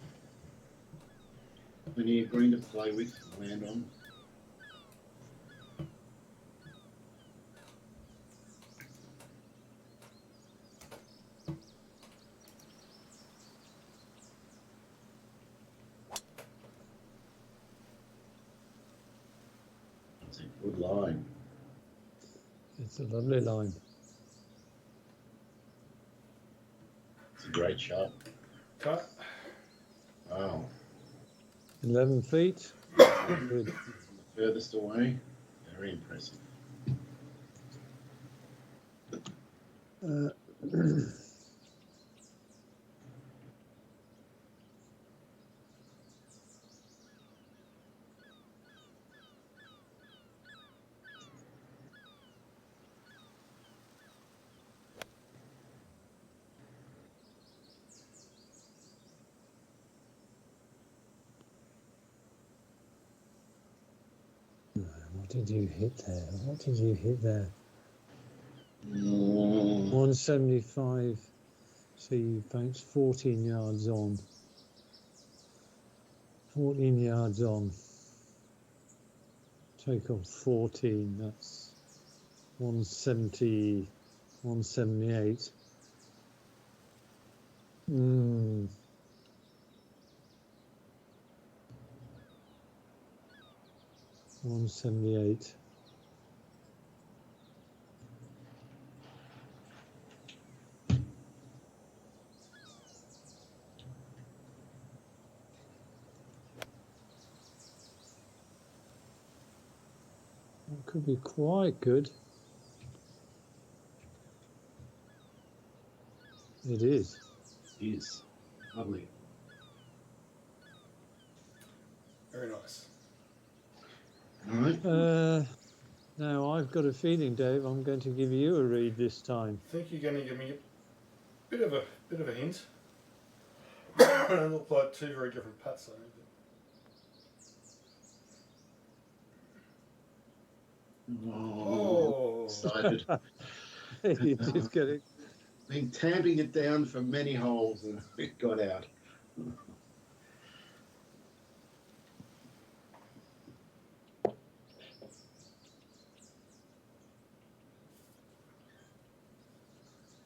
Plenty of green to play with, land on. That's a good line. It's a lovely line. It's a great shot. Cut. Wow. 11 feet. Good. Furthest away. Very impressive. Uh, what did you hit there? What did you hit there? 175. So you bounced 14 yards on. 14 yards on. Take off 14. That's 170, 178. 178. That could be quite good. It is. Is lovely. Very nice. All right. Now I've got a feeling, Dave, I'm going to give you a read this time. I think you're going to give me a bit of a hint. It don't look like two very different putts, though. Oh. Excited. You did get it. Been tamping it down for many holes and it got out.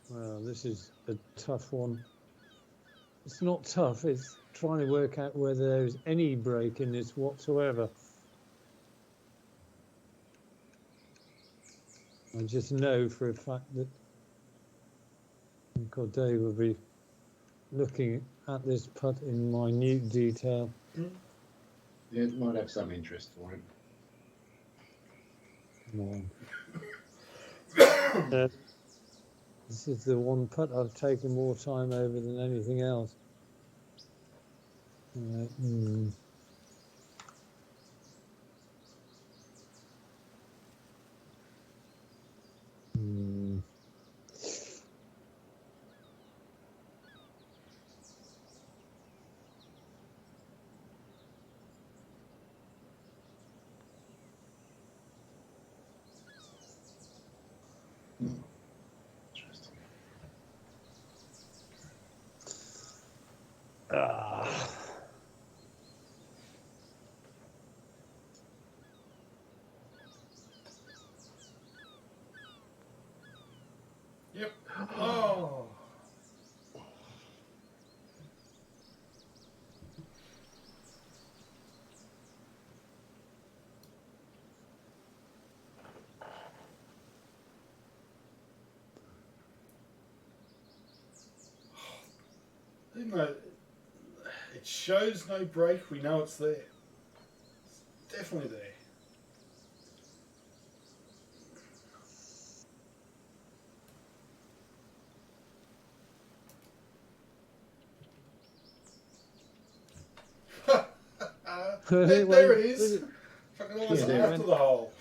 Well, this is a tough one. It's not tough, it's trying to work out whether there is any break in this whatsoever. I just know for a fact that Dave will be looking at this putt in minute detail. It might have some interest for him. Come on. This is the one putt I've taken more time over than anything else. Interesting. Yep. Oh. Even though it shows no break, we know it's there. It's definitely there. There it is. Fucking almost after the hole.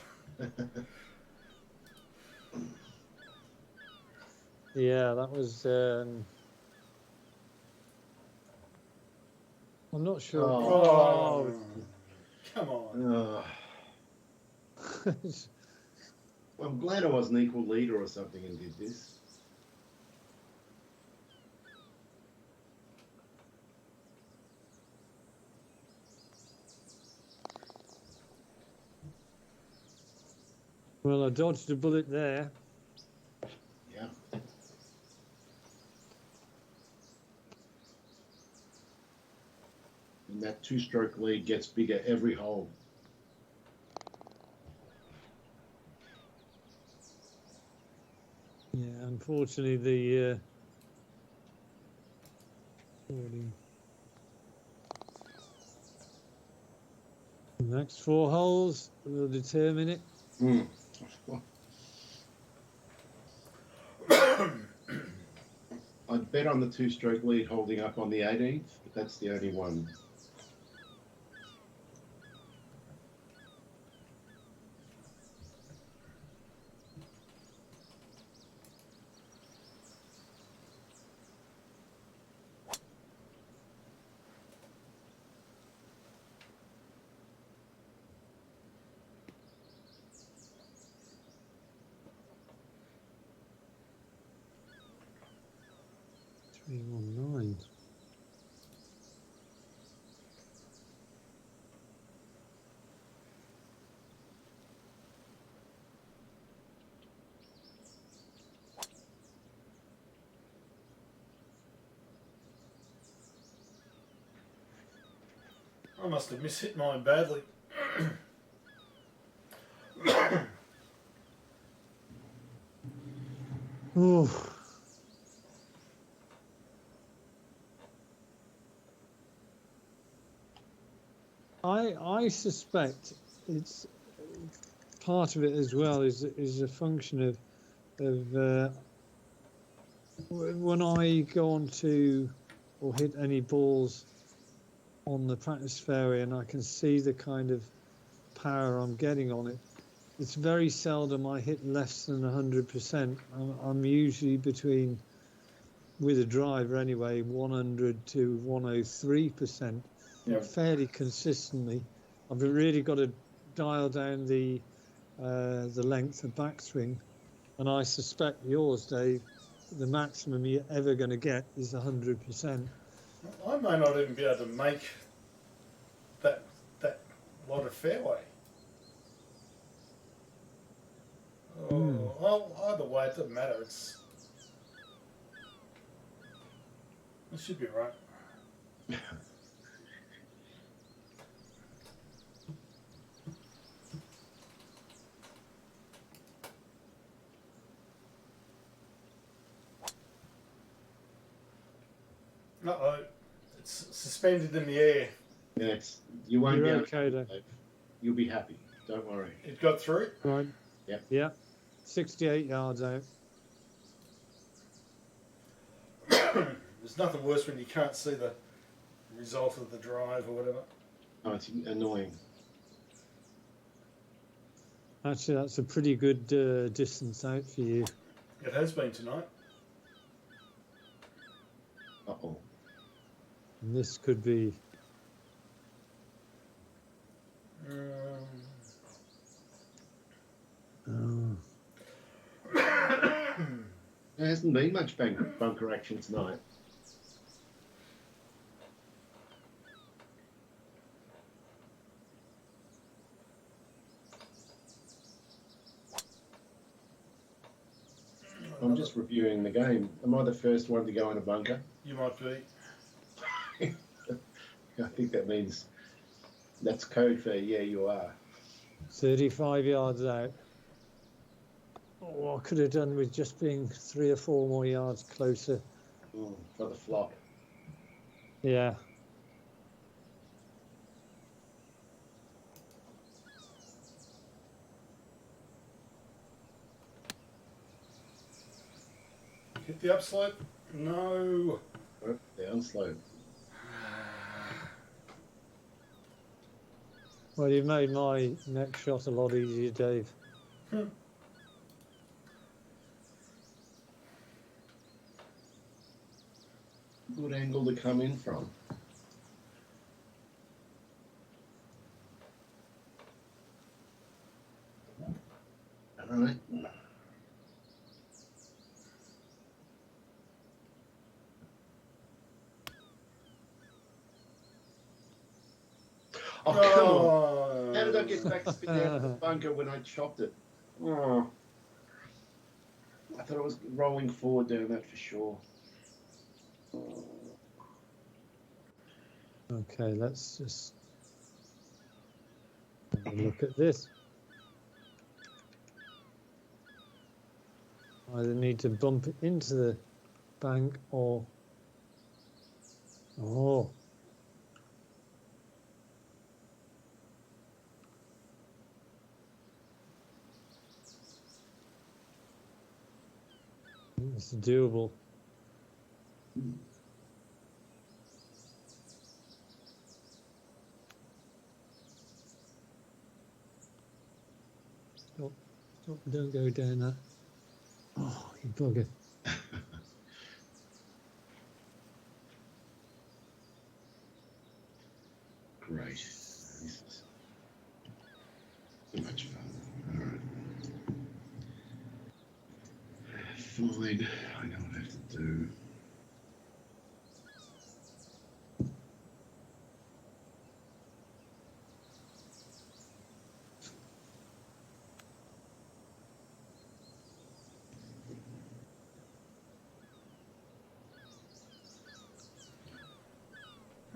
Yeah, that was. I'm not sure. Oh, come on. Well, I'm glad I was an equal leader or something and did this. Well, I dodged a bullet there. Yeah. And that two-stroke lead gets bigger every hole. Yeah, unfortunately, the next 4 holes will determine it. Hmm. I'd bet on the 2-stroke lead holding up on the 18th, but that's the only one. Three, 1, 9. I must have mishit mine badly. Ooh. I suspect it's part of it as well is a function of when I go on to or hit any balls on the practice fairway and I can see the kind of power I'm getting on it. It's very seldom I hit less than 100%. I'm usually between, with a driver anyway, 100 to 103%, Yep. fairly consistently. I've really got to dial down the length of backswing, and I suspect yours, Dave, the maximum you're ever going to get is 100%. I may not even be able to make that lot of fairway. Well, either way, it doesn't matter. It should be right. Uh-oh. It's suspended in the air. Yeah, you won't You're be okay, able to. You'll be happy. Don't worry. It got through? Right. Yep. Yeah. 68 yards out. There's nothing worse when you can't see the result of the drive or whatever. Oh, it's annoying. Actually, that's a pretty good distance out for you. It has been tonight. Uh-oh. And this could be... There hasn't been much bunker action tonight. I'm just reviewing the game. Am I the first one to go in a bunker? You might be. I think that means that's code for yeah, you are. 35 yards out. Oh, I could have done with just being 3 or 4 more yards closer. For the flop. Yeah. Hit the upslope? No. Down slope. Well, you've made my next shot a lot easier, Dave. Good angle to come in from. All right. Oh, come on. How did I get back spin out of the bunker when I chopped it? Oh. I thought I was rolling forward down that for sure. Okay, let's just have a look at this. either need to bump it into the bank or. Oh. It's doable. Stop, don't go down that. Oh, you bugger. Great. This is so much fun. Alright. Fine. I know what I have to do.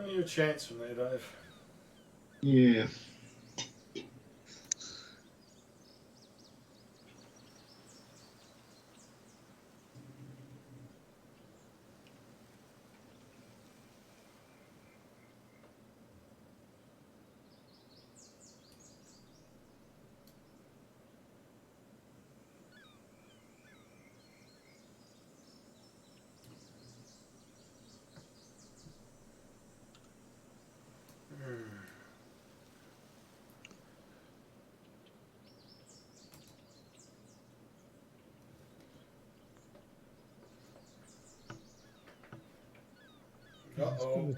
Only a chance from there, Dave. Yeah. Uh-oh.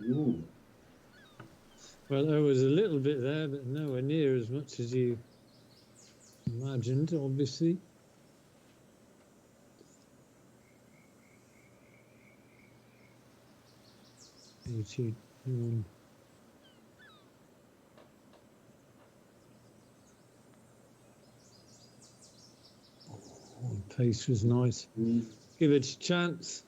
Ooh. Well, there was a little bit there, but nowhere near as much as you imagined, obviously. YouTube. Oh, the pace was nice. Give it a chance.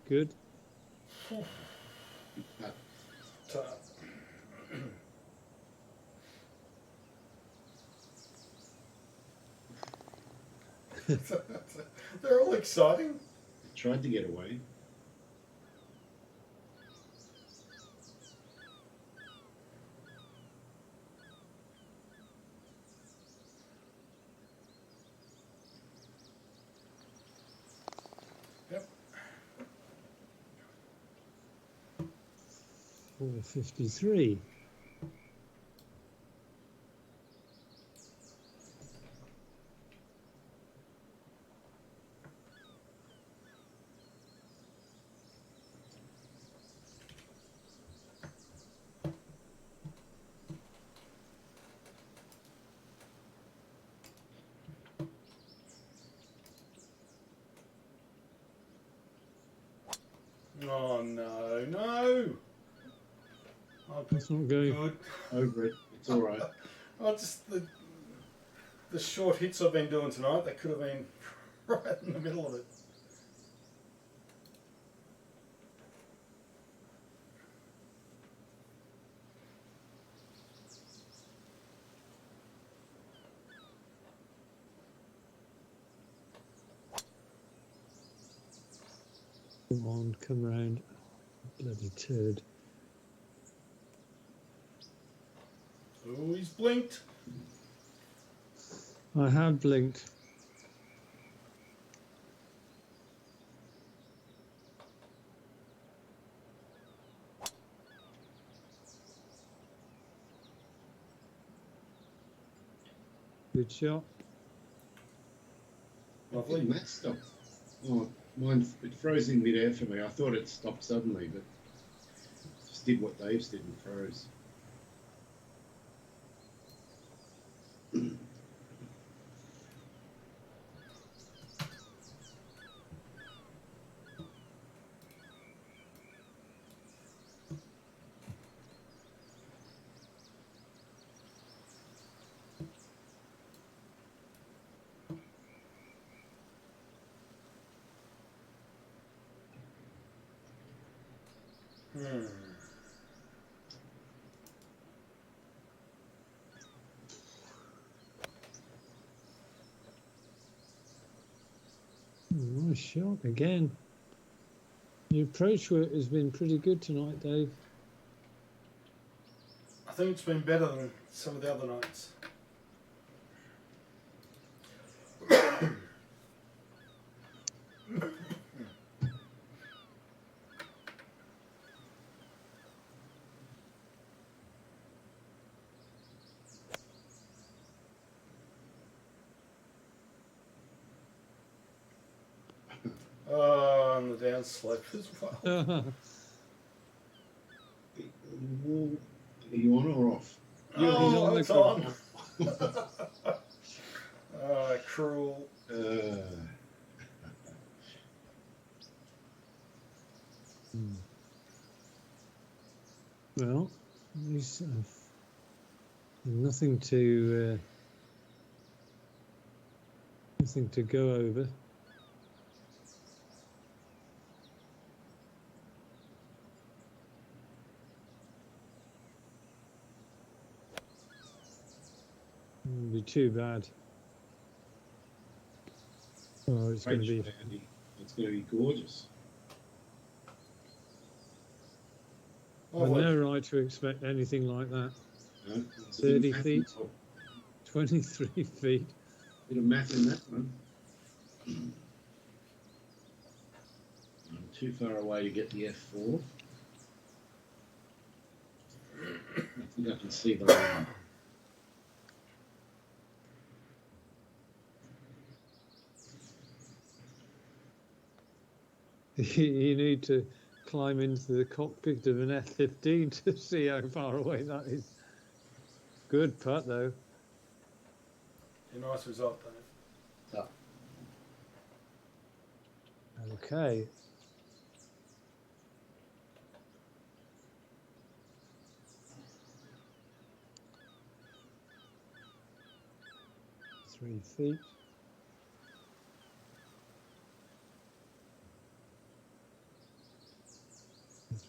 Good. They're all exciting. Tried to get away. Yep. 453. Oh no, no! Oh, That's not going. good. Over it. It's all right. Oh, just the short hits I've been doing tonight. They could have been right in the middle of it. Come on, come round. Bloody turd. Oh, he's blinked. I have blinked. Good shot. Lovely. That stopped. Oh, it froze in midair for me. I thought it stopped suddenly, but just did what Dave's did and froze. Hmm. Nice shot again. Your approach work has been pretty good tonight, Dave. I think it's been better than some of the other nights. Oh, on the down slope as well. Are you on or off? Oh, it's on. Cruel. Well, he's nothing to go over. Wouldn't be too bad. Oh, it's going to be. It's going to be gorgeous. I've no right to expect anything like that. No, 30 feet, 23 feet. Bit of math in that one. I'm too far away to get the F4. I think I can see the line. You need to climb into the cockpit of an F-15 to see how far away that is. Good putt, though. A nice result, Dave. Okay. Three feet.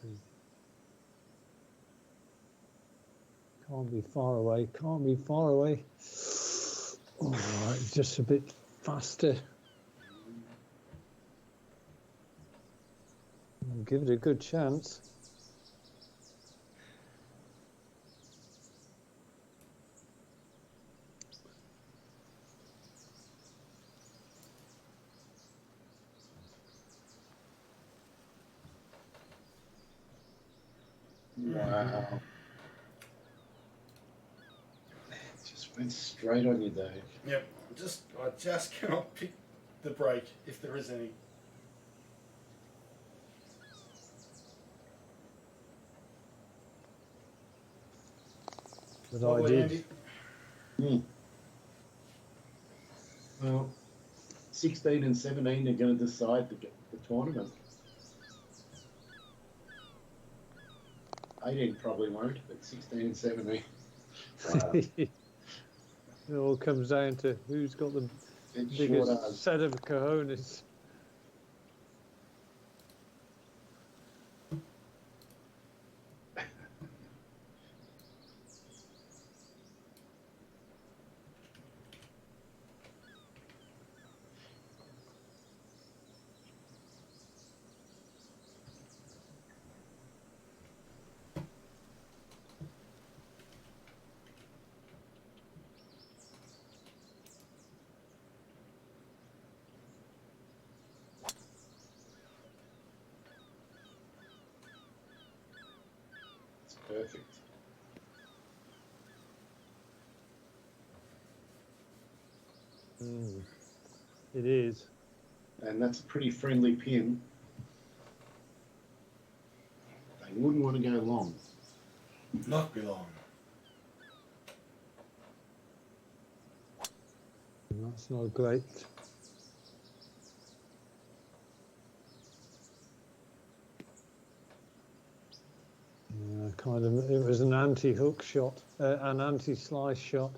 Three. Can't be far away. Can't be far away. All right, just a bit faster. I'll give it a good chance. Wow. Just went straight on you, Dave. Yep. I just cannot pick the break if there is any. But I did. Well, 16 and 17 are going to decide the tournament. 18 probably won't, but 16 and 17. Wow. It all comes down to who's got the It biggest sure does. set of cojones. It's perfect. It is. And that's a pretty friendly pin. They wouldn't want to go long. Not be long. That's not great. Kind of. It was an anti-hook shot, an anti-slice shot.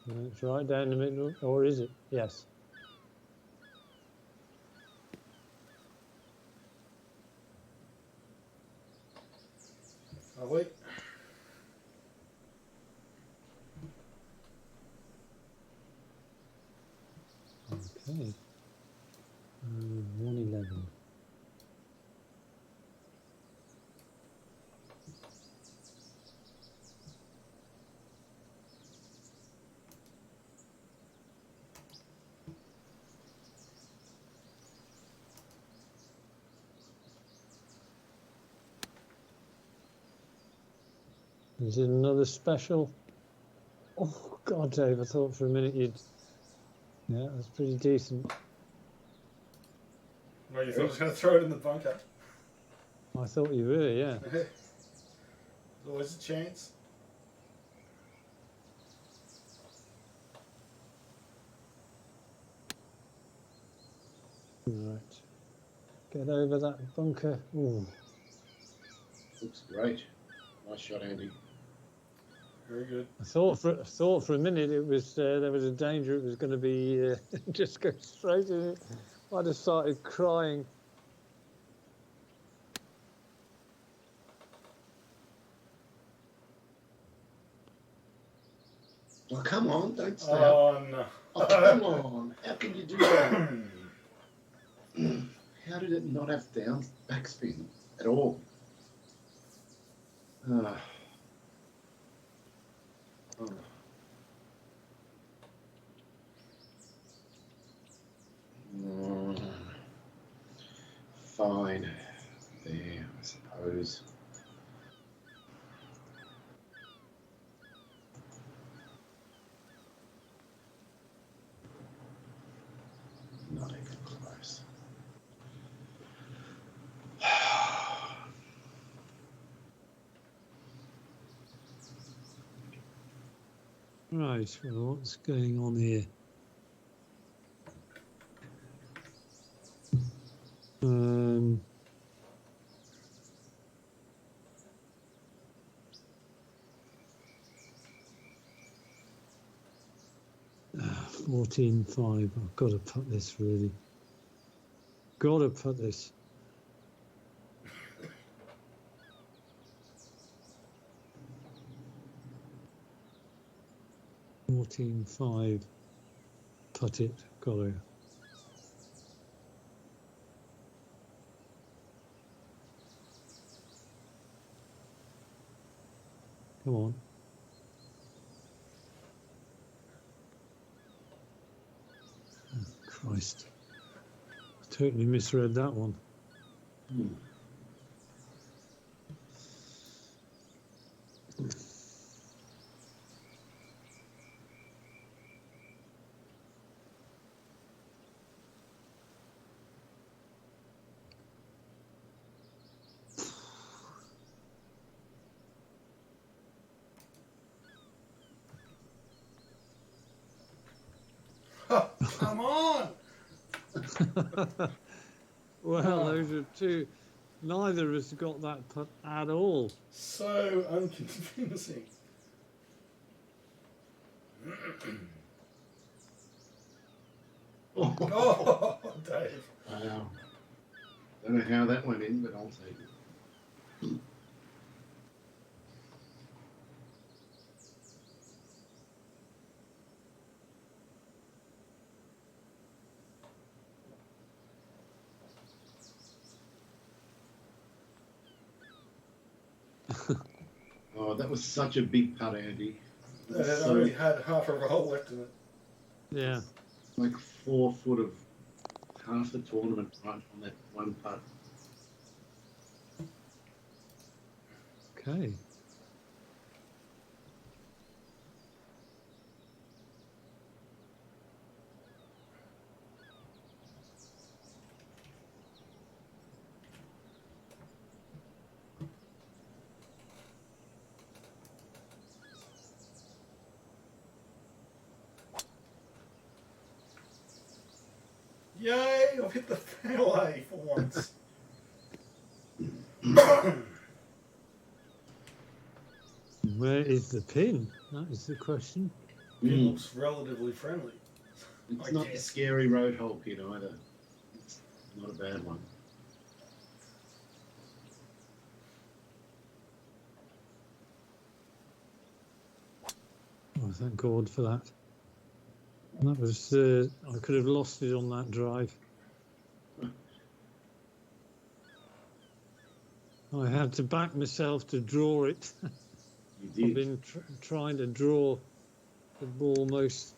It's right down the middle, or is it? Yes. Are we? Okay. 111. Is it another special? Oh, God, Dave, I thought for a minute you'd... Yeah, that's pretty decent. Well, you thought I was going to throw it in the bunker? I thought you were, yeah. There's always a chance. Right. Get over that bunker. Ooh. Looks great. Nice shot, Andy. Very good. I thought for a minute it was there was a danger it was going to be just go straight in it. I'd have started crying. Oh, come on, don't stop. Oh, no. Oh, come on. How can you do that? How did it not have down backspin at all? Oh. Mm. Fine. There, I suppose. Not even close. Right, well, what's going on here? 14-5. I've got to put this really. Got to put this. $14.5. Put it. Got to. Come on. Oh, Christ. Totally misread that one. Oh, come on! Well, those are two. Neither of us got that put at all. So unconvincing. Oh, Dave. Wow. Don't know how that went in, but I'll take it. Oh, that was such a big putt, Andy. That It was had only had half a roll left in it. Yeah. like 4 foot of half the tournament right on that one putt. Okay. Yay! I've hit the fairway for once. Where is the pin? That is the question. pin looks relatively friendly. It's I not the guess. scary road hole pin either. It's not a bad one. Oh, thank God for that. That was I could have lost it on that drive. I had to back myself to draw it. You I've did. been trying to draw the ball most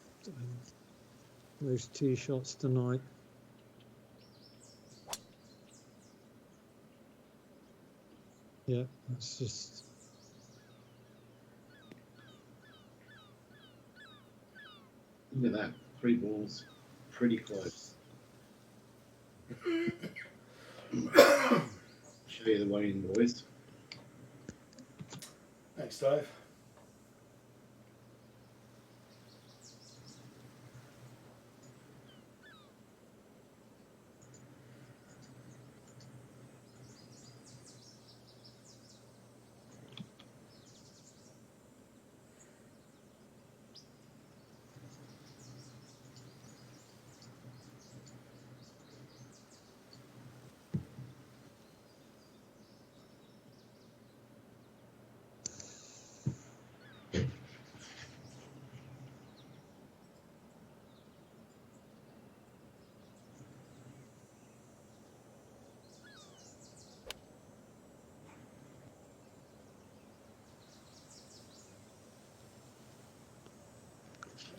tee shots tonight. Yeah, that's just. Look at that. 3 balls. Pretty close. Show you the way in, boys. Thanks, Dave.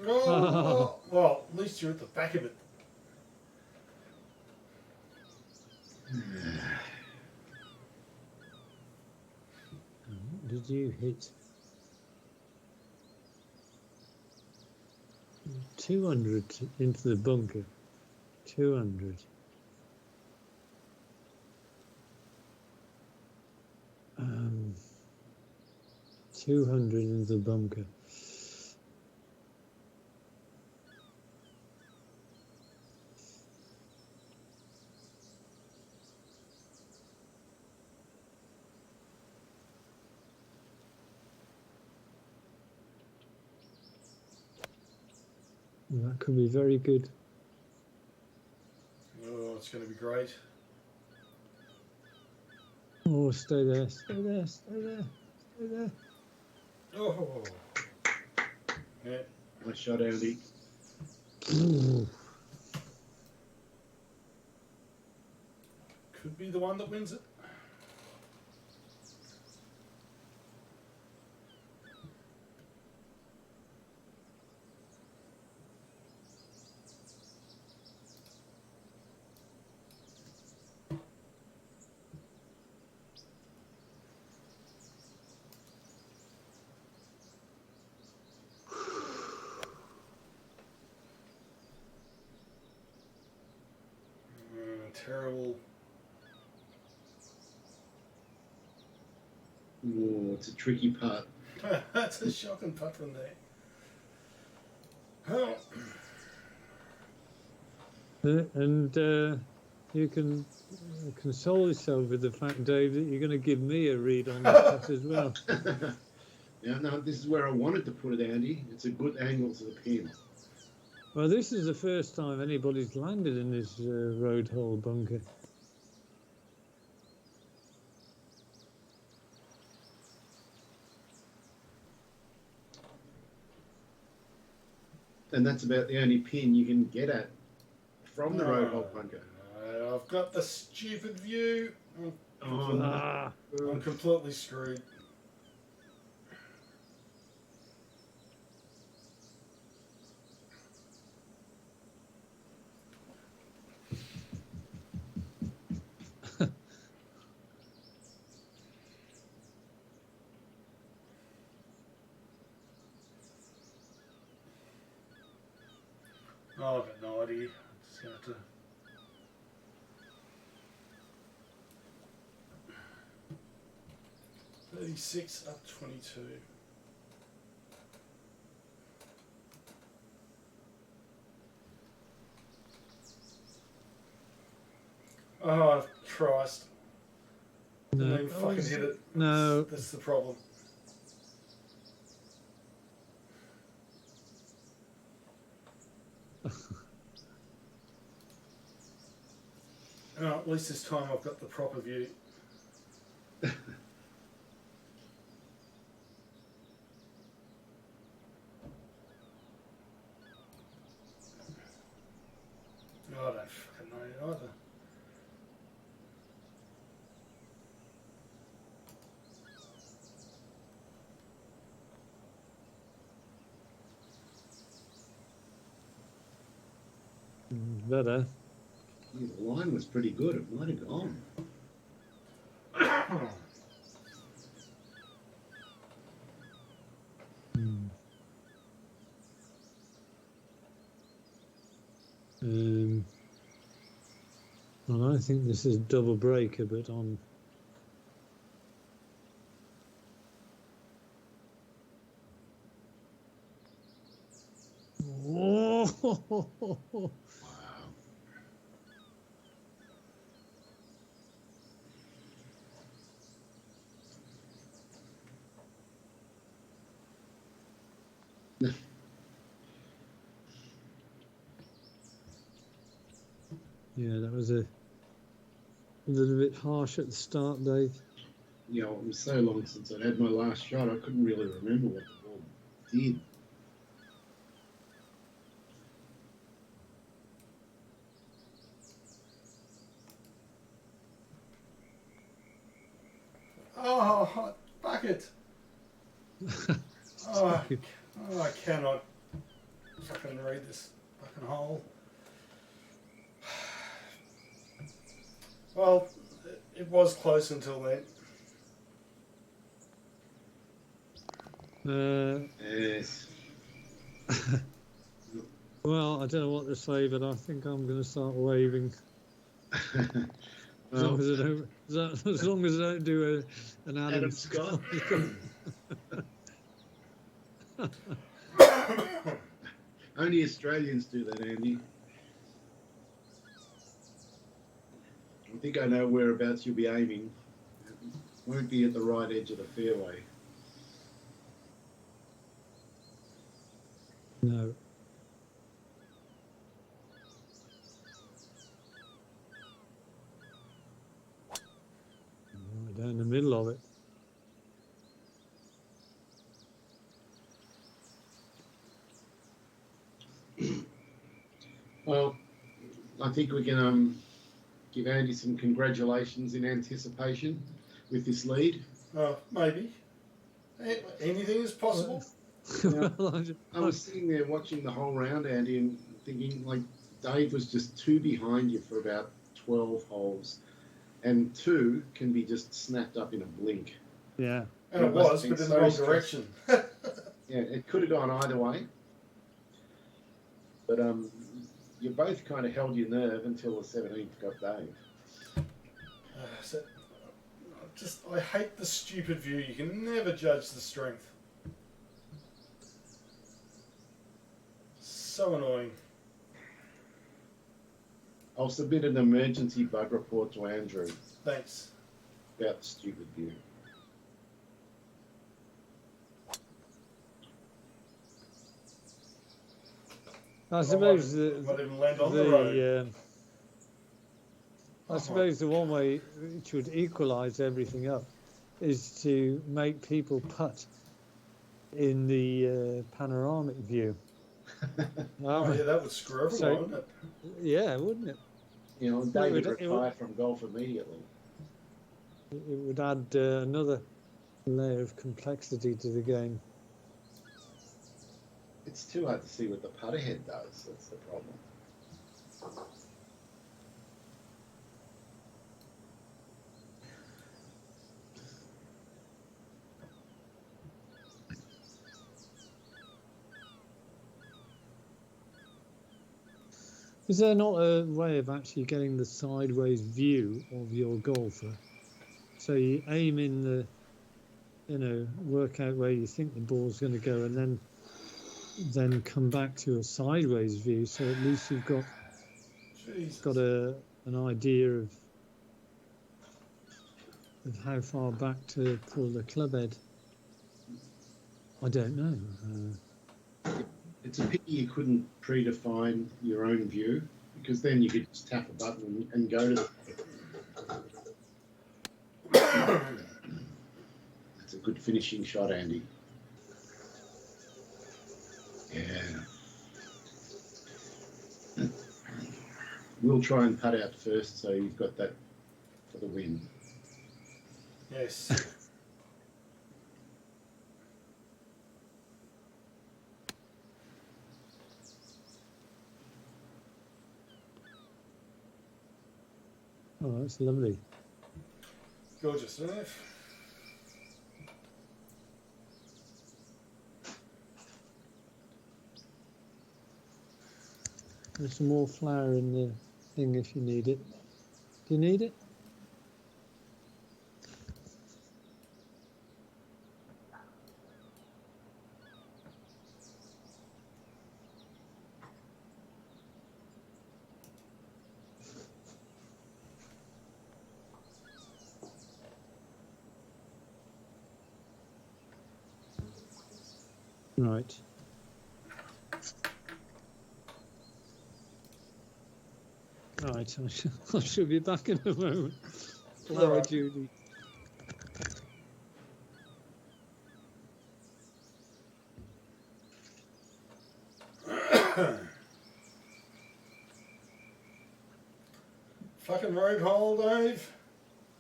Oh, well, at least you're at the back of it. What did you hit? 200 into the bunker. 200. 200 into the bunker. That could be very good. Oh, it's going to be great. Oh, stay there, stay there, stay there, stay there. Oh. Yeah. Nice shot, Andy. Could be the one that wins it. Terrible. Oh, it's a tricky putt. That's a shocking putt from there. Oh. And you can console yourself with the fact, Dave, that you're going to give me a read on that putt as well. Yeah, no, this is where I wanted to put it, Andy. It's a good angle to the pin. Well, this is the first time anybody's landed in this road hole bunker. And that's about the only pin you can get at from the road hole bunker. I've got the stupid view. Oh, I'm completely screwed. Oh, I've got no idea. I'm just going to have to... $36 up 22. Oh, Christ. Didn't even fucking hit it. No. That's the problem. Oh, at least this time I've got the proper view. I don't fucking know either. Better. Yeah, the line was pretty good. It might have gone. Well, I think this is double breaker, but on. Oh, Wow. yeah, that was a little bit harsh at the start, Dave. You know, it was so long since I'd had my last shot, I couldn't really remember what the ball did. Oh, hot bucket! Oh, I cannot fucking read this fucking hole. Well, it was close until then. Yes. Well, I don't know what to say, but I think I'm going to start waving. As long as I don't, as long as I don't do an Adam Scott. Only Australians do that, Andy. I think I know whereabouts you'll be aiming. It won't be at the right edge of the fairway. No. Right down the middle of it. Well, I think we can give Andy some congratulations in anticipation with this lead. Maybe. Anything is possible. Yeah. I was sitting there watching the whole round, Andy, and thinking, like, Dave was just 2 behind you for about 12 holes, and 2 can be just snapped up in a blink. Yeah. And it was, but in the wrong direction. Yeah, it could have gone either way. But you both kind of held your nerve until the 17th got Dave. I hate the stupid view. You can never judge the strength. So annoying. I'll submit an emergency bug report to Andrew Thanks. about the stupid view. I suppose might even land on the road. I suppose the one way which would equalise everything up is to make people putt in the panoramic view. Oh, yeah, that would screw everyone, wouldn't it? Yeah, wouldn't it? You know, David retired from golf immediately. It would add another layer of complexity to the game. It's too hard to see what the putter head does. That's the problem. Is there not a way of actually getting the sideways view of your golfer? So you aim in the, work out where you think the ball's going to go, and then come back to a sideways view. So at least you've got an idea of how far back to pull the club head. I don't know. It's a pity you couldn't predefine your own view, because then you could just tap a button and go to the... That's a good finishing shot, Andy. Yeah. We'll try and putt out first, so you've got that for the win. Yes. Oh, that's lovely. Gorgeous, isn't it? There's some more flour in the thing if you need it. Do you need it? Right. Right, I shall be back in a moment. Flower Right. Judy. Fucking road hole, Dave.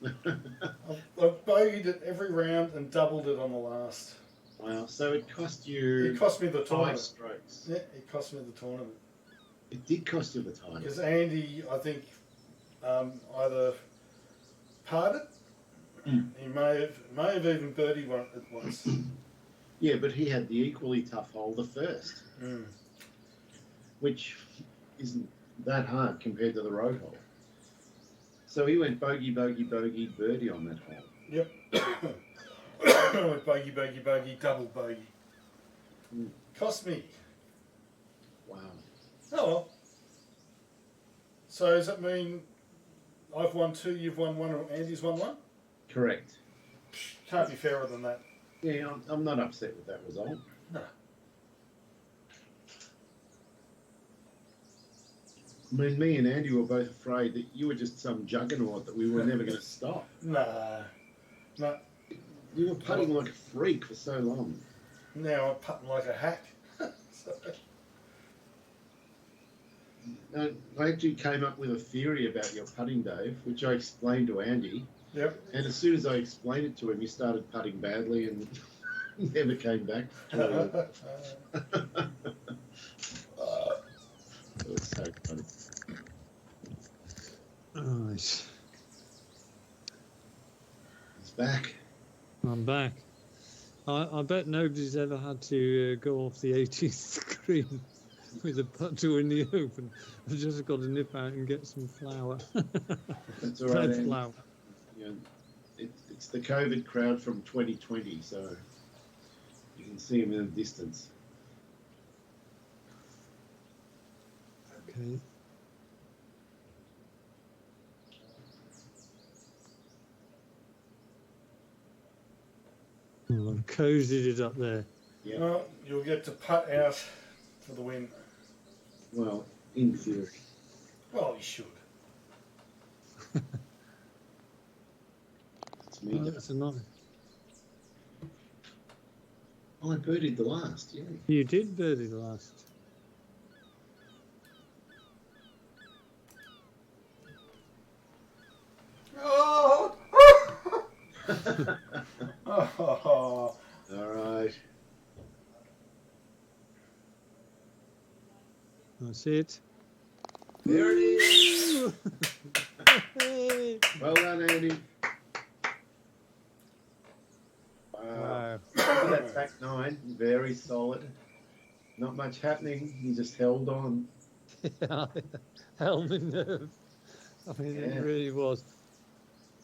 I've bogeyed it every round and doubled it on the last. Wow, so it cost you It cost me the 5 tournament. strokes. Yeah, it cost me the tournament. It did cost you the time. Because Andy, I think, either parted. He may have even birdied one at once. Yeah, but he had the equally tough hole, the first, which isn't that hard compared to the road hole. So he went bogey, bogey, bogey, birdie on that hole. Yep. I went bogey, bogey, bogey, double bogey. Cost me. Wow. Oh well. So does that mean I've won 2, you've won 1, or Andy's won 1? Correct. Can't be fairer than that. Yeah, I'm not upset with that result. No. I mean, me and Andy were both afraid that you were just some juggernaut that we were never going to stop. Nah. No. You were putting like a freak for so long. Now I'm putting like a hack. So, I actually came up with a theory about your putting, Dave, which I explained to Andy. yep. And as soon as I explained it to him, he started putting badly and never came back. It was so funny. Right. He's back. I'm back. I bet nobody's ever had to go off the 18th screen with a putt to win the Open. I've just got to nip out and get some flour. That's all right, Red Andy. flour. You know, it's the COVID crowd from 2020, so you can see him in the distance. Okay. Well, I've cozied it up there. Yeah. Well, you'll get to putt out for the win. Well, in theory. Well, you should. It's me. Oh, that's a nice. Oh, I birdied the last, yeah. You did birdie the last. Oh! Oh. All right. That's it. There it is. Hey. Well done, Andy. Wow. Wow. Look at that back 9. Very solid. Not much happening. He just held on. Helmet nerve. I mean, Yeah. it really was.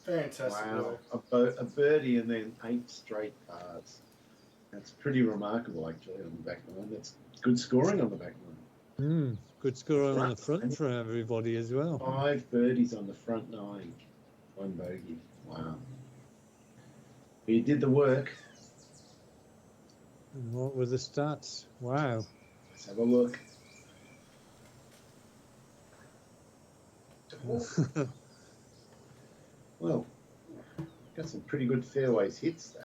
Fantastic Wow. work. A birdie and then 8 straight pars. That's pretty remarkable, actually, on the back 9. That's good scoring on the back 9. Good score on the front for everybody as well. 5 birdies on the front 9. 1 bogey. Wow. He did the work. And what were the stats? Wow. Let's have a look. Well, got some pretty good fairways hits there.